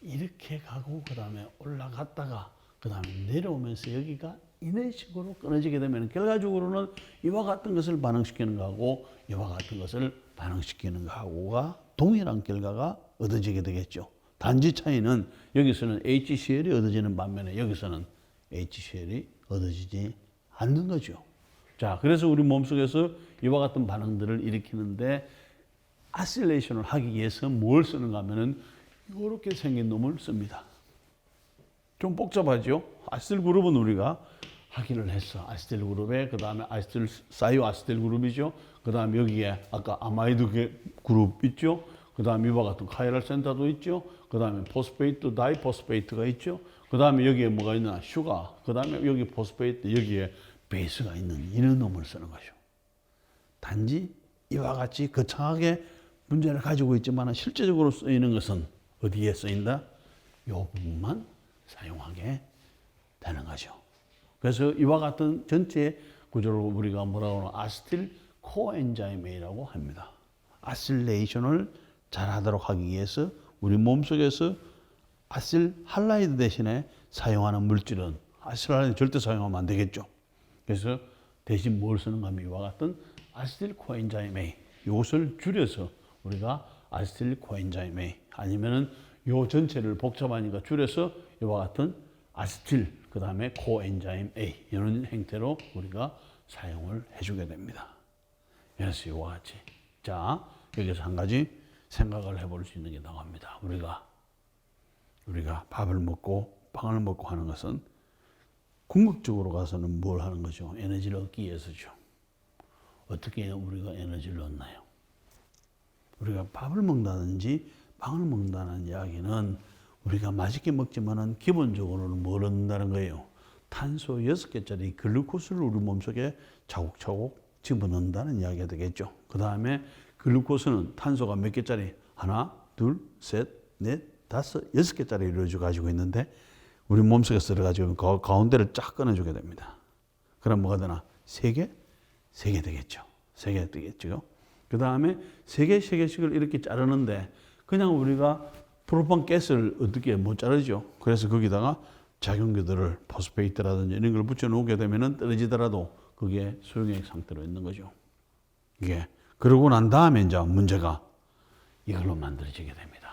이렇게 가고, 그 다음에 올라갔다가, 그 다음에 내려오면서 여기가 이런 식으로 끊어지게 되면 결과적으로는 이와 같은 것을 반응시키는 거하고 이와 같은 것을 반응시키는 거하고가 동일한 결과가 얻어지게 되겠죠. 단지 차이는 여기서는 HCl이 얻어지는 반면에 여기서는 HCl이 얻어지지 않는 거죠. 자, 그래서 우리 몸속에서 이와 같은 반응들을 일으키는데 아실레이션을 하기 위해서 뭘 쓰는가 하면은 이렇게 생긴 놈을 씁니다. 좀 복잡하죠? 아시틸 그룹은 우리가 확인을 했어. 아시틸 그룹에, 그 다음에 사이오 아시틸 그룹이죠. 그 다음에 여기에 아까 아마이드 그룹 있죠. 그 다음에 이와 같은 카이랄 센터도 있죠. 그 다음에 포스페이트, 다이포스페이트가 있죠. 그 다음에 여기에 뭐가 있나? 슈가. 그 다음에 여기 포스페이트, 여기에 베이스가 있는 이런 놈을 쓰는 거죠. 단지 이와 같이 거창하게 문제를 가지고 있지만 실제적으로 쓰이는 것은 어디에 쓰인다? 이 부분만 사용하게 되는 거죠. 그래서 이와 같은 전체 구조를 우리가 뭐라고 하나? 아세틸 코엔자임 A라고 합니다. 아실레이션을 잘하도록 하기 위해서 우리 몸속에서 아실 할라이드 대신에 사용하는 물질은 아실 할라이드 절대 사용하면 안 되겠죠. 그래서 대신 뭘 쓰는가 하면 이와 같은 아세틸 코엔자임 A, 이것을 줄여서 우리가 아세틸 코엔자임 A, 아니면은 요 전체를 복잡하니까 줄여서 이와 같은 아세틸 그 다음에 코엔자임 A 이런 형태로 우리가 사용을 해주게 됩니다. 그래서 이와 같이 자 여기서 한 가지 생각을 해볼 수 있는 게 나옵니다. 우리가 밥을 먹고 빵을 먹고 하는 것은 궁극적으로 가서는 뭘 하는 거죠? 에너지를 얻기 위해서죠. 어떻게 우리가 에너지를 얻나요? 우리가 밥을 먹는다든지 빵을 먹는다는 이야기는 우리가 맛있게 먹지만은 기본적으로는 뭘 얻는다는 거예요? 탄소 6개짜리 글루코스를 우리 몸속에 차곡차곡 집어넣는다는 이야기가 되겠죠. 그 다음에 글루코스는 탄소가 몇 개짜리? 하나, 둘, 셋, 넷, 다섯, 6개짜리 이루어져 가지고 있는데 우리 몸속에 들어가지고 가운데를 쫙 끊어주게 됩니다. 그럼 뭐가 되나? 3개? 3개 되겠죠. 3개 되겠죠. 그 다음에 3개, 3개씩을 이렇게 자르는데 그냥 우리가 프로판 가스를 어떻게 못 자르죠. 그래서 거기다가 작용기들을 포스페이트라든지 이런 걸 붙여놓게 되면은 떨어지더라도 그게 소용액 상태로 있는 거죠. 이게 그러고 난 다음에 이제 문제가 이걸로 만들어지게 됩니다.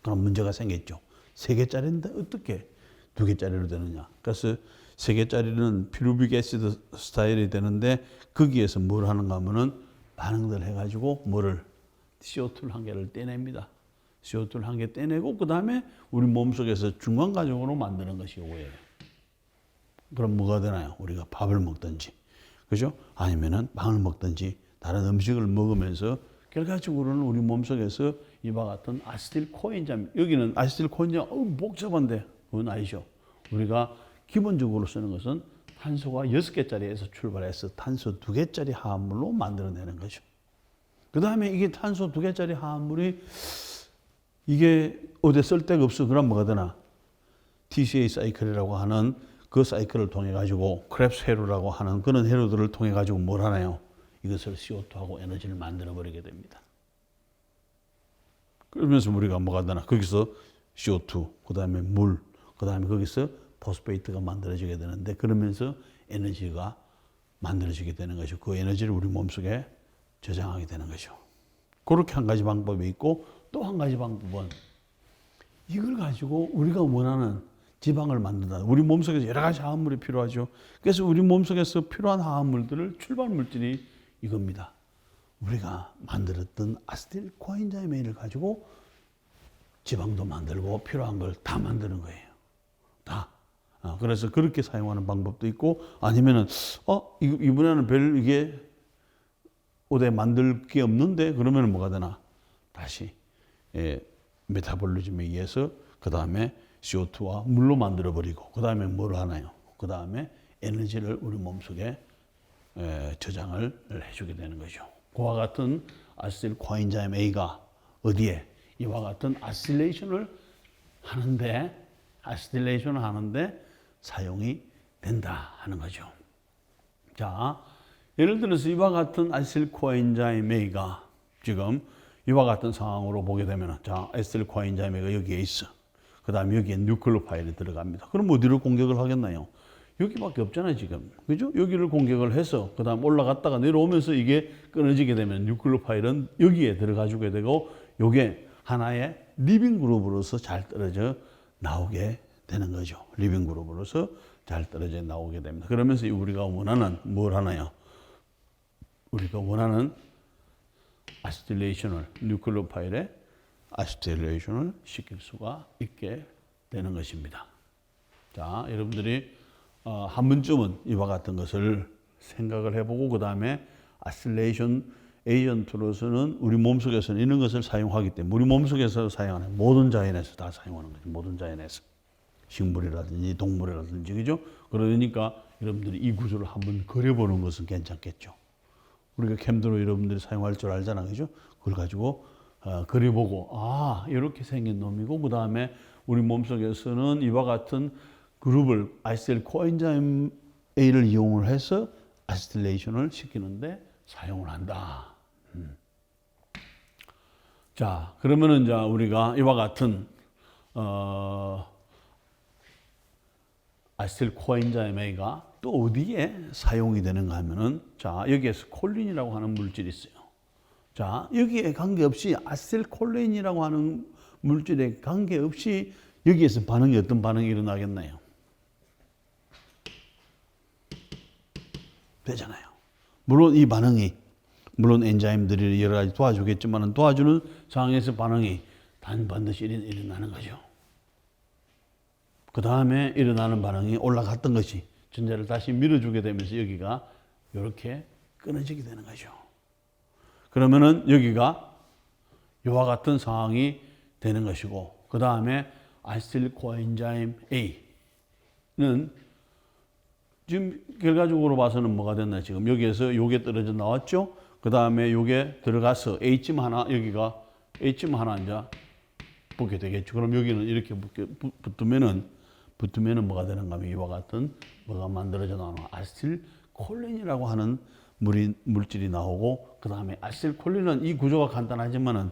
그럼 문제가 생겼죠. 3개짜리인데 어떻게 2개짜리로 되느냐. 그래서 3개짜리는 피루빅 애시드 스타일이 되는데 거기에서 뭘 하는가 하면은 반응들 해가지고 뭐를 CO2를 한 개를 떼냅니다. CO2를 한 개 떼내고 그 다음에 우리 몸속에서 중간 과정으로 만드는 것이 이거예요. 그럼 뭐가 되나요? 우리가 밥을 먹든지, 그죠? 아니면은 빵을 먹든지 다른 음식을 먹으면서 결과적으로는 우리 몸속에서 이와 같은 아세틸 코엔자임, 여기는 아세틸 코엔자임 복잡한데 그건 아니죠. 우리가 기본적으로 쓰는 것은 탄소가 6개짜리에서 출발해서 탄소 2개짜리 화합물로 만들어내는 거죠. 그 다음에 이게 탄소 2개짜리 화합물이 이게 어디 쓸 데가 없어. 그럼 뭐가 되나? TCA 사이클이라고 하는 그 사이클을 통해 가지고 크랩스 회로라고 하는 그런 회로들을 통해 가지고 뭘 하나요? 이것을 CO2하고 에너지를 만들어 버리게 됩니다. 그러면서 우리가 뭐가 되나? 거기서 CO2, 그 다음에 물, 그 다음에 거기서 포스페이트가 만들어지게 되는데 그러면서 에너지가 만들어지게 되는 것이죠. 그 에너지를 우리 몸속에 저장하게 되는 거죠. 그렇게 한 가지 방법이 있고 또 한 가지 방법은 이걸 가지고 우리가 원하는 지방을 만든다. 우리 몸속에서 여러 가지 화합물이 필요하죠. 그래서 우리 몸속에서 필요한 화합물들을 출발 물질이 이겁니다. 우리가 만들었던 아세틸 코엔자임 A를 가지고 지방도 만들고 필요한 걸 다 만드는 거예요. 다. 그래서 그렇게 사용하는 방법도 있고 아니면은 이번에는 별 이게 어디 만들 게 없는데 그러면 뭐가 되나? 다시 메타볼리즘에 의해서 그 다음에 CO2와 물로 만들어 버리고 그 다음에 뭘 하나요? 그 다음에 에너지를 우리 몸속에 저장을 해주게 되는 거죠. 그와 같은 아세틸 코엔자임 A가 어디에 이와 같은 아시레이션을 하는데 사용이 된다 하는 거죠. 자, 예를 들어서 이와 같은 아세틸 코엔자임 A가 지금 이와 같은 상황으로 보게 되면 자, 아세틸 코엔자임 A가 여기에 있어. 그 다음에 여기에 뉴클레오파일이 들어갑니다. 그럼 어디를 공격을 하겠나요? 여기밖에 없잖아요, 지금. 그죠? 여기를 공격을 해서, 그 다음 올라갔다가 내려오면서 이게 끊어지게 되면 뉴클레오파일은 여기에 들어가주게 되고, 요게 하나의 리빙 그룹으로서 잘 떨어져 나오게 되는 거죠. 리빙 그룹으로서 잘 떨어져 나오게 됩니다. 그러면서 우리가 원하는, 뭘 하나요? 우리가 원하는 아시틸레이션을, 뉴클레오파일에 아시틸레이션을 시킬 수가 있게 되는 것입니다. 자, 여러분들이 한 번쯤은 이와 같은 것을 생각을 해보고 그 다음에 아시틸레이션 에이전트로서는 우리 몸속에서는 이런 것을 사용하기 때문에 우리 몸속에서 사용하는 모든 자연에서 다 사용하는 거죠. 모든 자연에서. 식물이라든지 동물이라든지 그죠? 그러니까 여러분들이 이 구조를 한번 그려보는 것은 괜찮겠죠. 우리가 캠드로 여러분들이 사용할 줄 알잖아, 그죠? 그걸 가지고 그려보고 이렇게 생긴 놈이고 그 다음에 우리 몸속에서는 이와 같은 그룹을 아세틸 코엔자임 A를 이용을 해서 아세틸레이션을 시키는데 사용을 한다. 자, 그러면은 이제 우리가 이와 같은 아세틸 코엔자임 A가 또 어디에 사용이 되는가 하면은 자, 여기에서 콜린이라고 하는 물질이 있어요. 자, 여기에 관계없이 아세틸콜린이라고 하는 물질에 관계없이 여기에서 어떤 반응이 일어나겠나요? 되잖아요. 물론 이 반응이 물론 엔자임들이 여러 가지 도와주겠지만 도와주는 상황에서 반응이 반드시 일어나는 거죠. 그 다음에 일어나는 반응이 올라갔던 것이 전자를 다시 밀어주게 되면서 여기가 이렇게 끊어지게 되는 거죠. 그러면은 여기가 이와 같은 상황이 되는 것이고 그 다음에 아세틸 코엔자임 A는 지금 결과적으로 봐서는 뭐가 됐나 지금 여기에서 요게 떨어져 나왔죠. 그 다음에 요게 들어가서 H점 하나 여기가 H점 하나 이제 붙게 되겠죠. 그럼 여기는 이렇게 붙으면은 뭐가 되는가 하면 이와 같은 뭐가 만들어져 나오는 아세틸콜린이라고 하는 물질이 나오고 그 다음에 아세틸콜린은 이 구조가 간단하지만은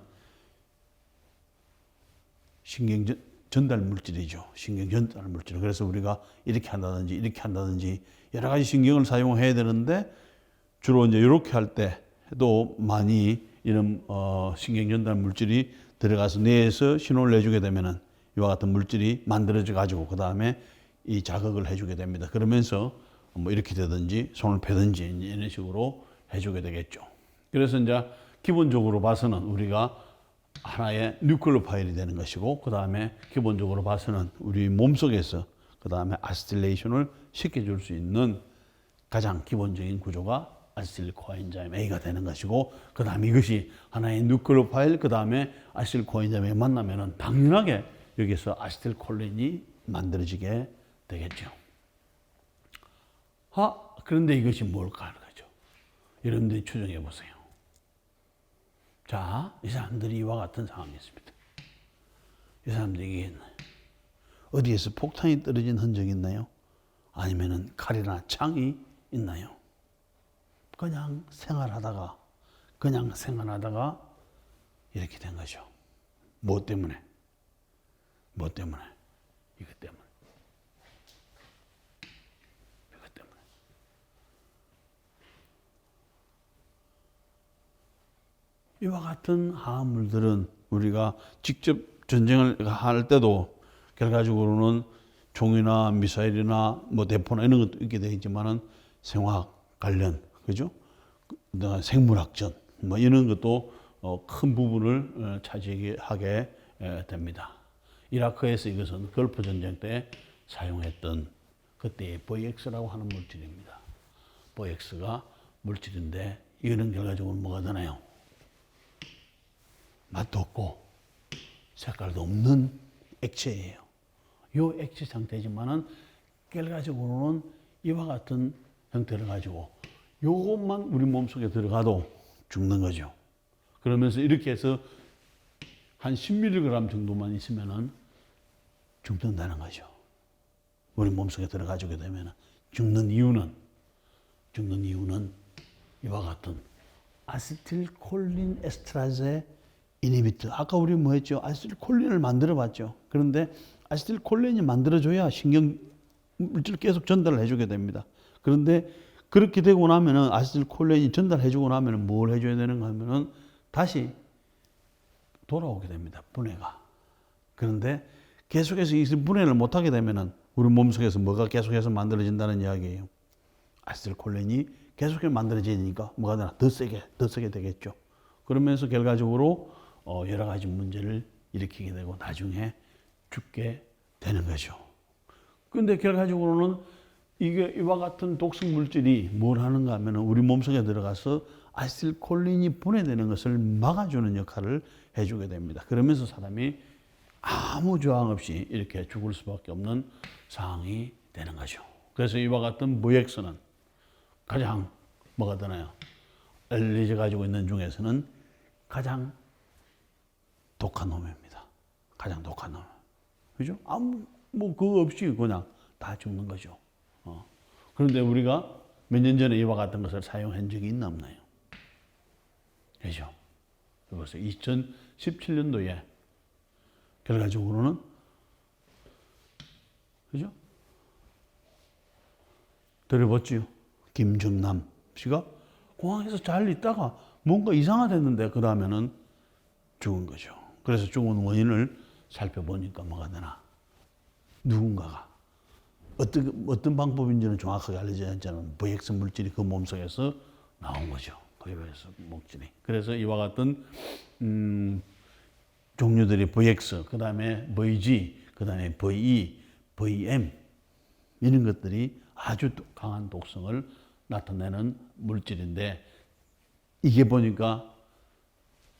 신경 전달 물질이죠. 신경 전달 물질. 그래서 우리가 이렇게 한다든지 여러 가지 신경을 사용해야 되는데 주로 이제 이렇게 할 때도 많이 이런 신경 전달 물질이 들어가서 뇌에서 신호를 내주게 되면은 이와 같은 물질이 만들어져 가지고 그 다음에 이 자극을 해주게 됩니다. 그러면서 뭐 이렇게 되든지 손을 펴든지 이런 식으로 해주게 되겠죠. 그래서 이제 기본적으로 봐서는 우리가 하나의 뉴클레오 파일이 되는 것이고 그 다음에 기본적으로 봐서는 우리 몸속에서 그 다음에 아세틸레이션을 시켜줄 수 있는 가장 기본적인 구조가 아세틸 코엔자임 A가 되는 것이고 그 다음에 이것이 하나의 뉴클레오 파일 그 다음에 아세틸 코엔자임에 만나면은 당연하게 여기서 아세틸콜린이 만들어지게 되겠죠. 그런데 이것이 뭘까 하는 거죠. 여러분들이 추정해 보세요. 자, 이 사람들이 이와 같은 상황이 있습니다. 이 사람들이 어디에서 폭탄이 떨어진 흔적이 있나요? 아니면은 칼이나 창이 있나요? 그냥 생활하다가 이렇게 된 거죠. 뭐 때문에? 이것 때문에. 이와 같은 화합물들은 우리가 직접 전쟁을 할 때도 결과적으로는 총이나 미사일이나 뭐 대포나 이런 것도 있게 되겠지만은 생화학 관련, 그죠? 생물학전, 뭐 이런 것도 큰 부분을 차지하게 됩니다. 이라크에서 이것은 걸프 전쟁 때 사용했던 그때의 VX라고 하는 물질입니다. VX가 물질인데 이거는 결과적으로 뭐가 되나요? 맛도 없고 색깔도 없는 액체예요. 이 액체 상태지만은 결과적으로는 이와 같은 형태를 가지고 요것만 우리 몸속에 들어가도 죽는 거죠. 그러면서 이렇게 해서 한 10mg 정도만 있으면은 죽는다는 거죠. 우리 몸속에 들어가지게 되면 죽는 이유는 이와 같은 아세틸콜린 에스트라제 이니비터. 아까 우리 뭐 했죠? 아세틸콜린을 만들어 봤죠. 그런데 아세틸콜린이 만들어줘야 신경 물질을 계속 전달을 해주게 됩니다. 그런데 그렇게 되고 나면은 아세틸콜린이 전달해주고 나면은 뭘 해줘야 되는가 하면은 다시 돌아오게 됩니다. 분해가. 그런데 계속해서 이 분해를 못하게 되면은 우리 몸속에서 뭐가 계속해서 만들어진다는 이야기예요. 아세틸콜린이 계속해서 만들어지니까 뭐가 되나 더 세게 되겠죠. 그러면서 결과적으로 여러 가지 문제를 일으키게 되고 나중에 죽게 되는 거죠. 그런데 결과적으로는 이게 이와 같은 독성 물질이 뭘 하는가 하면 우리 몸속에 들어가서 아세틸콜린이 분해되는 것을 막아주는 역할을 해주게 됩니다. 그러면서 사람이 아무 저항 없이 이렇게 죽을 수밖에 없는 상황이 되는 거죠. 그래서 이와 같은 VX는 가장 뭐가 되나요? 알레르기 가지고 있는 중에서는 가장 독한 놈입니다. 가장 독한 놈. 그죠? 아무 뭐 그거 없이 그냥 다 죽는 거죠. 그런데 우리가 몇 년 전에 이와 같은 것을 사용한 적이 있나 없나요? 그죠? 그래서 2017년도에 결과적으로는 그죠? 들어봤지요. 김정남 씨가 공항에서 잘 있다가 뭔가 이상하댔는데 그 다음에는 죽은 거죠. 그래서 죽은 원인을 살펴보니까 뭐가 되나? 누군가가 어떤 방법인지는 정확하게 알려지지 않지만 VX 물질이 그 몸속에서 나온 거죠. 그래서 물질이. 그래서 이와 같은 종류들이 VX, 그 다음에 VG, 그 다음에 VE, VM 이런 것들이 아주 강한 독성을 나타내는 물질인데 이게 보니까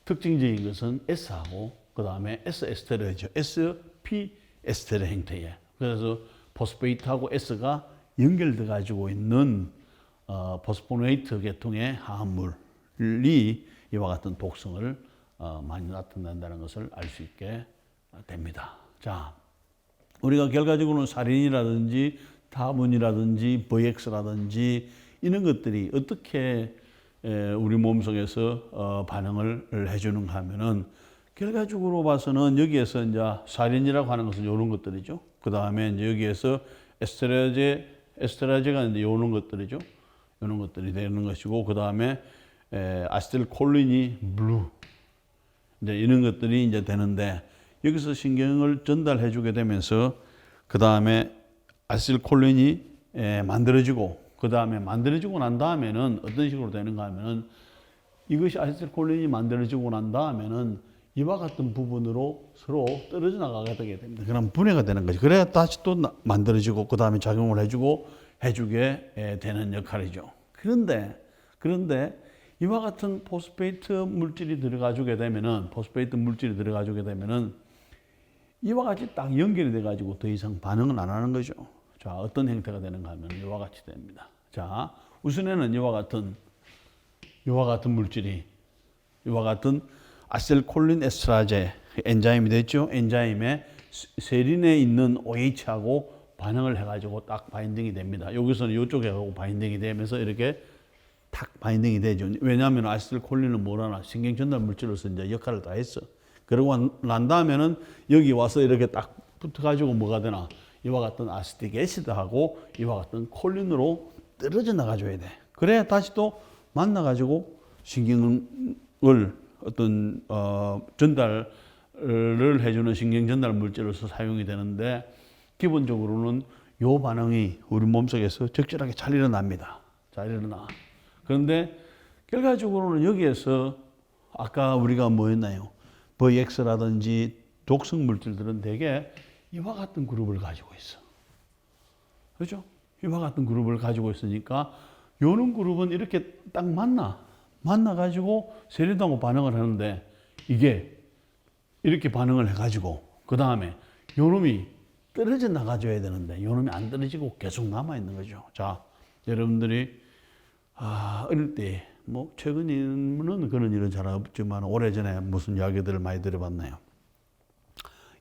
특징적인 것은 S하고 그 다음에 S-에스테르죠. SP 에스테르 형태에. 그래서 포스페이트하고 S가 연결돼 가지고 있는 포스포네이트 계통의 화합물이 이와 같은 독성을 많이 나타낸다는 것을 알 수 있게 됩니다. 자, 우리가 결과적으로는 사린이라든지 타문이라든지 VX라든지 이런 것들이 어떻게 우리 몸속에서 반응을 해주는가 하면은 결과적으로 봐서는 여기에서 이제 사린이라고 하는 것은 이런 것들이죠. 그 다음에 이제 여기에서 에스테라제가 이제 이런 것들이죠. 이런 것들이 되는 것이고, 그 다음에 아세틸콜린이 블루 이제 이런 것들이 이제 되는데 여기서 신경을 전달해주게 되면서 그 다음에 아세틸콜린이 만들어지고 그 다음에 만들어지고 난 다음에는 어떤 식으로 되는가 하면은 이것이 아세틸콜린이 만들어지고 난 다음에는 이와 같은 부분으로 서로 떨어져 나가게 되게 됩니다. 그럼 분해가 되는 거죠. 그래야 다시 또 만들어지고 그 다음에 작용을 해주게 되는 역할이죠. 그런데 이와 같은 포스페이트 물질이 들어가주게 되면은 이와 같이 딱 연결이 돼가지고 더 이상 반응은 안 하는 거죠. 자, 어떤 형태가 되는가 하면 이와 같이 됩니다. 자, 우선에는 이와 같은 물질이 이와 같은 아세틸콜린 에스트라제 엔자임이 됐죠. 엔자임에 세린에 있는 OH하고 반응을 해가지고 딱 바인딩이 됩니다. 여기서는 이쪽에 하고 바인딩이 되면서 이렇게 탁 바인딩이 되죠. 왜냐하면 아세틸콜린은 뭐라나 신경 전달 물질로서 이제 역할을 다 했어. 그러고 난 다음에는 여기 와서 이렇게 딱 붙어가지고 뭐가 되나 이와 같은 아세틱 애시드하고 이와 같은 콜린으로 떨어져 나가줘야 돼. 그래야 다시 또 만나가지고 신경을 어떤 전달을 해주는 신경 전달 물질로서 사용이 되는데 기본적으로는 요 반응이 우리 몸속에서 적절하게 잘 일어납니다. 잘 일어나. 그런데 결과적으로는 여기에서 아까 우리가 뭐였나요? VX라든지 독성 물질들은 대개 이와 같은 그룹을 가지고 있어. 그렇죠? 이와 같은 그룹을 가지고 있으니까 요런 그룹은 이렇게 딱 만나가지고 세린하고 반응을 하는데 이게 이렇게 반응을 해가지고 그 다음에 요놈이 떨어져 나가줘야 되는데 요놈이 안 떨어지고 계속 남아있는 거죠. 자, 여러분들이 어릴 때 뭐 최근에는 그런 일은 잘 없지만 오래전에 무슨 이야기들을 많이 들어봤나요?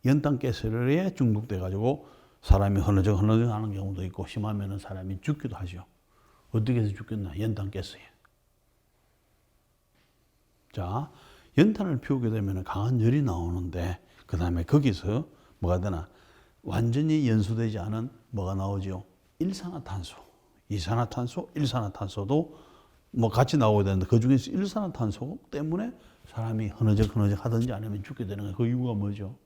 연탄가스에 중독돼 가지고 사람이 흐느적 하는 경우도 있고 심하면은 사람이 죽기도 하죠. 어떻게 해서 죽겠나? 연탄가스에. 자, 연탄을 피우게 되면 강한 열이 나오는데 그 다음에 거기서 뭐가 되나? 완전히 연소되지 않은 뭐가 나오죠? 일산화탄소, 이산화탄소, 일산화탄소도 뭐 같이 나오게 되는데 그 중에서 일산화탄소 때문에 사람이 흐느적 하든지 아니면 죽게 되는 거예요. 그 이유가 뭐죠?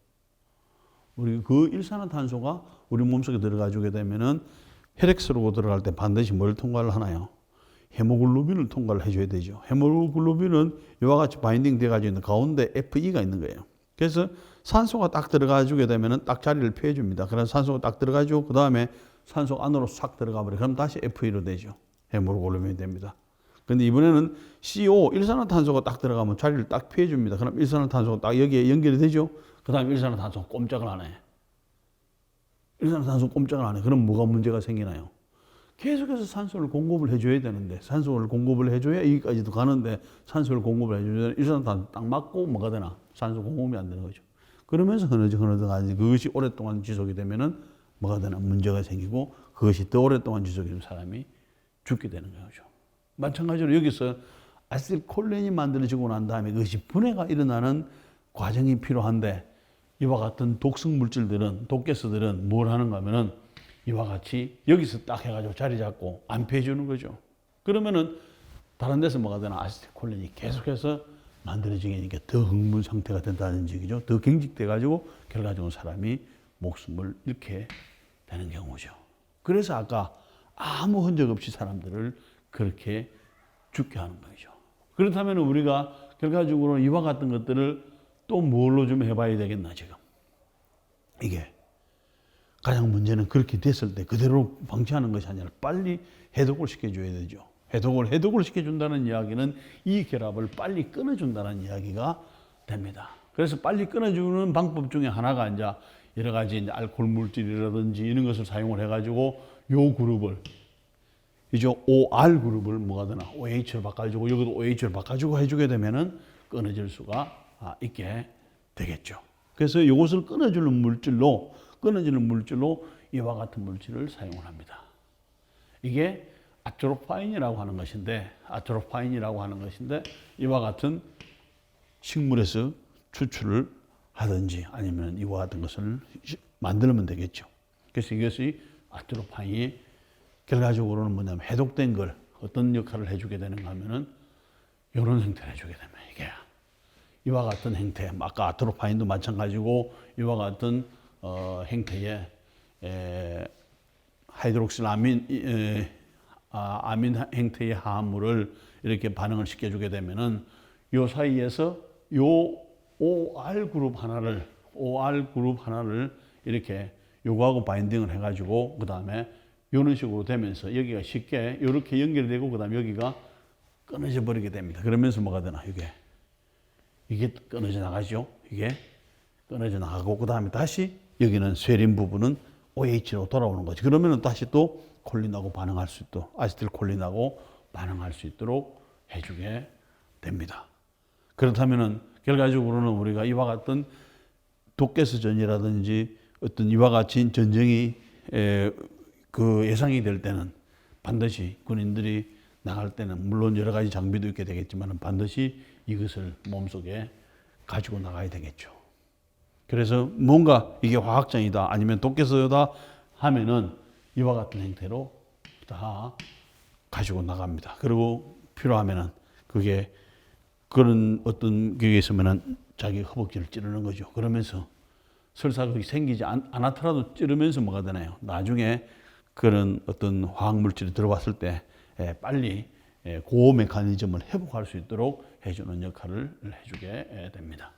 우리 그 일산화탄소가 우리 몸속에 들어가주게 되면은 혈액속으로 들어갈 때 반드시 뭘 통과를 하나요? 헤모글로빈을 통과를 해줘야 되죠. 헤모글로빈은 이와 같이 바인딩 돼가지고 있는 가운데 FE가 있는 거예요. 그래서 산소가 딱 들어가 주게 되면은 딱 자리를 피해줍니다. 그래서 산소가 딱 들어가지고 그 다음에 산소 안으로 싹 들어가 버려. 그럼 다시 F2로 되죠. 헤모글로빈이 됩니다. 근데 이번에는 CO, 일산화탄소가 딱 들어가면 자리를 딱 피해줍니다. 그럼 일산화탄소가 딱 여기에 연결이 되죠. 그 다음 일산화탄소가 꼼짝을 안 해. 일산화탄소가 꼼짝을 안 해. 그럼 뭐가 문제가 생기나요? 계속해서 산소를 공급을 해줘야 되는데, 산소를 공급을 해줘야 여기까지도 가는데, 산소를 공급을 해줘야 일산화탄소 딱 맞고 뭐가 되나? 산소 공급이 안 되는 거죠. 그러면서 흐느적 가지 그것이 오랫동안 지속이 되면은 뭐가 되나? 문제가 생기고, 그것이 더 오랫동안 지속이 되면 사람이 죽게 되는 거죠. 마찬가지로 여기서 아세틸콜린이 만들어지고 난 다음에 그것이 분해가 일어나는 과정이 필요한데, 이와 같은 독성 물질들은, 독가스들은 뭘 하는가 하면은 이와 같이 여기서 딱 해가지고 자리 잡고 안 피해주는 거죠. 그러면은 다른 데서 뭐가 되나? 아세틸콜린이 계속해서 만들어지게 되니까 더 흥분 상태가 된다는 얘기죠. 더 경직돼가지고 결과적으로 사람이 목숨을 잃게 되는 경우죠. 그래서 아까 아무 흔적 없이 사람들을 그렇게 죽게 하는 거죠. 그렇다면 우리가 결과적으로 이와 같은 것들을 또 뭘로 좀 해봐야 되겠나, 지금. 이게 가장 문제는 그렇게 됐을 때 그대로 방치하는 것이 아니라 빨리 해독을 시켜줘야 되죠. 해독을 시켜준다는 이야기는 이 결합을 빨리 끊어준다는 이야기가 됩니다. 그래서 빨리 끊어주는 방법 중에 하나가 이제 여러 가지 이제 알코올 물질이라든지 이런 것을 사용을 해가지고 요 그룹을, 이제 OR 그룹을 뭐가 되나? OH를 바꿔주고, 여기도 OH를 바꿔주고 해주게 되면은 끊어질 수가 있게 되겠죠. 그래서 이것을 끊어주는 물질로 이와 같은 물질을 사용을 합니다. 이게 아트로파인이라고 하는 것인데, 이와 같은 식물에서 추출을 하든지 아니면 이와 같은 것을 만들면 되겠죠. 그래서 이것이 아트로파인이 결과적으로는 뭐냐면 해독된 걸 어떤 역할을 해주게 되는가 하면은 이런 형태를 해주게 되면 이게 이와 같은 형태, 아까 아트로파인도 마찬가지고 이와 같은 형태의 하이드록실 아민 형태의 화합물을 이렇게 반응을 시켜주게 되면은 요 사이에서 요 OR 그룹 하나를 이렇게 요거하고 바인딩을 해가지고 그 다음에 이런 식으로 되면서 여기가 쉽게 이렇게 연결되고 그 다음에 여기가 끊어져 버리게 됩니다. 그러면서 뭐가 되나? 이게 끊어져 나가죠. 이게 끊어져 나가고 그 다음에 다시 여기는 쇠린 부분은 OH로 돌아오는 거죠. 그러면은 다시 또 콜린하고 반응할 수 있도록, 아세틸콜린하고 반응할 수 있도록 해주게 됩니다. 그렇다면은 결과적으로는 우리가 이와 같은 독가스전이라든지 어떤 이와 같이 전쟁이 그 예상이 될 때는 반드시 군인들이 나갈 때는 물론 여러 가지 장비도 있게 되겠지만 반드시 이것을 몸속에 가지고 나가야 되겠죠. 그래서 뭔가 이게 화학장이다 아니면 독가스다 하면은 이와 같은 형태로 다 가지고 나갑니다. 그리고 필요하면은 그게 그런 어떤 게 있으면은 자기 허벅지를 찌르는 거죠. 그러면서 설사 그게 생기지 않았더라도 찌르면서 뭐가 되나요? 나중에 그런 어떤 화학물질이 들어왔을 때 빨리 그 메커니즘을 회복할 수 있도록 해주는 역할을 해주게 됩니다.